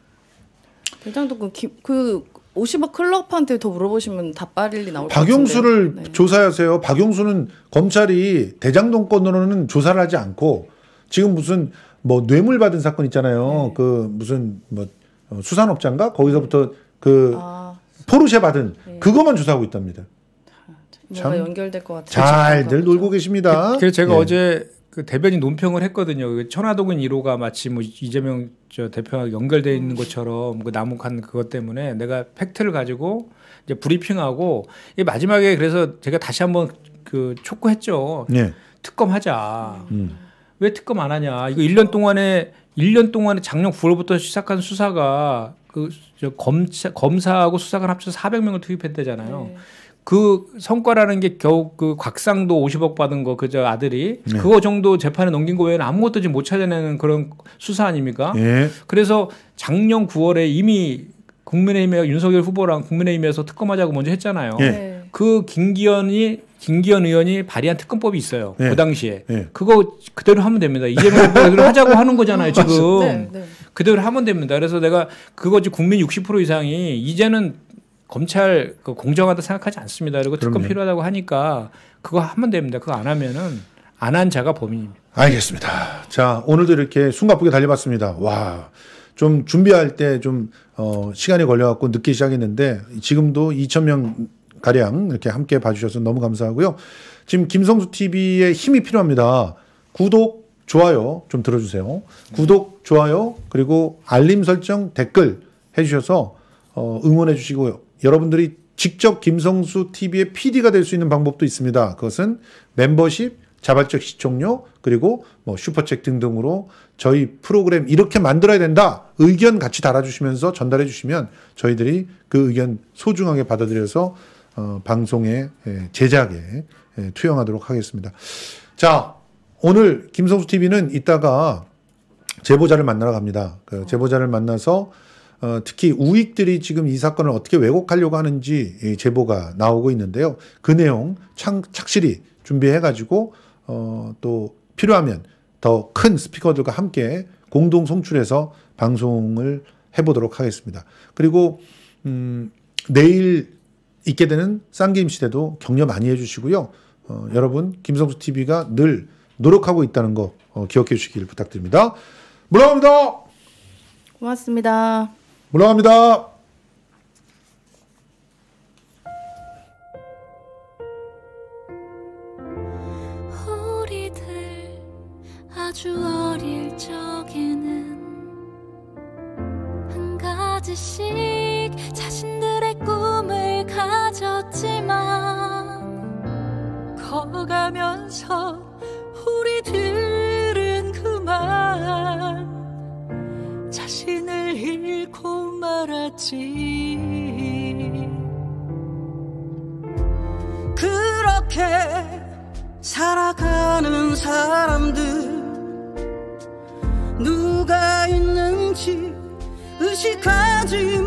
대장동 그 50억 클럽한테 더 물어보시면 다 빨리 나올 것 박용수를 같은데요. 네. 조사하세요. 박용수는 검찰이 대장동 건으로는 조사를 하지 않고 지금 무슨 뭐 뇌물 받은 사건 있잖아요. 그 무슨 뭐 수산업자인가 거기서부터 그 포르쉐 받은 그것만 조사하고 있답니다. 뭐가 참 연결될 것 같아요. 잘들 놀고 계십니다. 그래서 제가 예. 어제 그 대변인 논평을 했거든요. 그 천화동인 1호가 마치 뭐 이재명 저 대표와 연결되어 있는 것처럼 그 남욱한 그것 때문에 내가 팩트를 가지고 이제 브리핑하고 이 마지막에 그래서 제가 다시 한번 그 촉구했죠. 예. 특검하자. 왜 특검 안 하냐? 이거 1년 동안에 작년 9월부터 시작한 수사가 그 저 검사하고 수사관 합쳐서 400명을 투입했대잖아요. 네. 그 성과라는 게 겨우 그 곽상도 50억 받은 거 그저 아들이 네. 그거 정도 재판에 넘긴 거 외에는 아무것도 지금 못 찾아내는 그런 수사 아닙니까? 예. 그래서 작년 9월에 이미 국민의힘의 윤석열 후보랑 국민의힘에서 특검하자고 먼저 했잖아요. 예. 네. 그 김기현 의원이 발의한 특검법이 있어요. 예. 그 당시에. 예. 그거 그대로 하면 됩니다. 이재명 후보가 하자고 하는 거잖아요, 지금. 네, 네. 그대로 하면 됩니다. 그래서 내가 그거지 국민 60% 이상이 이제는 검찰 그 공정하다 생각하지 않습니다. 그리고 특검 그럼요. 필요하다고 하니까 그거 하면 됩니다. 그거 안 하면은 안 한 자가 범인입니다. 알겠습니다. 자, 오늘도 이렇게 숨가쁘게 달려봤습니다. 와, 좀 준비할 때 좀 시간이 걸려갖고 늦게 시작했는데 지금도 2,000명 가량 이렇게 함께 봐주셔서 너무 감사하고요. 지금 김성수 TV의 힘이 필요합니다. 구독, 좋아요 좀 들어주세요. 구독, 좋아요, 그리고 알림 설정, 댓글 해주셔서 응원해 주시고요. 여러분들이 직접 김성수 TV의 PD가 될 수 있는 방법도 있습니다. 그것은 멤버십, 자발적 시청료, 그리고 뭐 슈퍼챗 등등으로 저희 프로그램 이렇게 만들어야 된다 의견 같이 달아주시면서 전달해 주시면 저희들이 그 의견 소중하게 받아들여서 방송의 제작에 투영하도록 하겠습니다. 자, 오늘 김성수 TV는 이따가 제보자를 만나러 갑니다. 그 제보자를 만나서 특히 우익들이 지금 이 사건을 어떻게 왜곡하려고 하는지 제보가 나오고 있는데요. 그 내용 착실히 준비해가지고 또 필요하면 더 큰 스피커들과 함께 공동 송출해서 방송을 해보도록 하겠습니다. 그리고 내일 있게 되는 쌍게임 시대도 격려 많이 해주시고요. 여러분 김성수 TV가 늘 노력하고 있다는 거 기억해 주시길 부탁드립니다. 물러갑니다. 고맙습니다. 물러갑니다. 우리들 아주 어릴 적에는 한 가지씩 자신들의 꿈을 가졌지만 커가면서 우리들은 그만 자신을 잃고 말았지. 그렇게 살아가는 사람들 누가 있는지 의식하지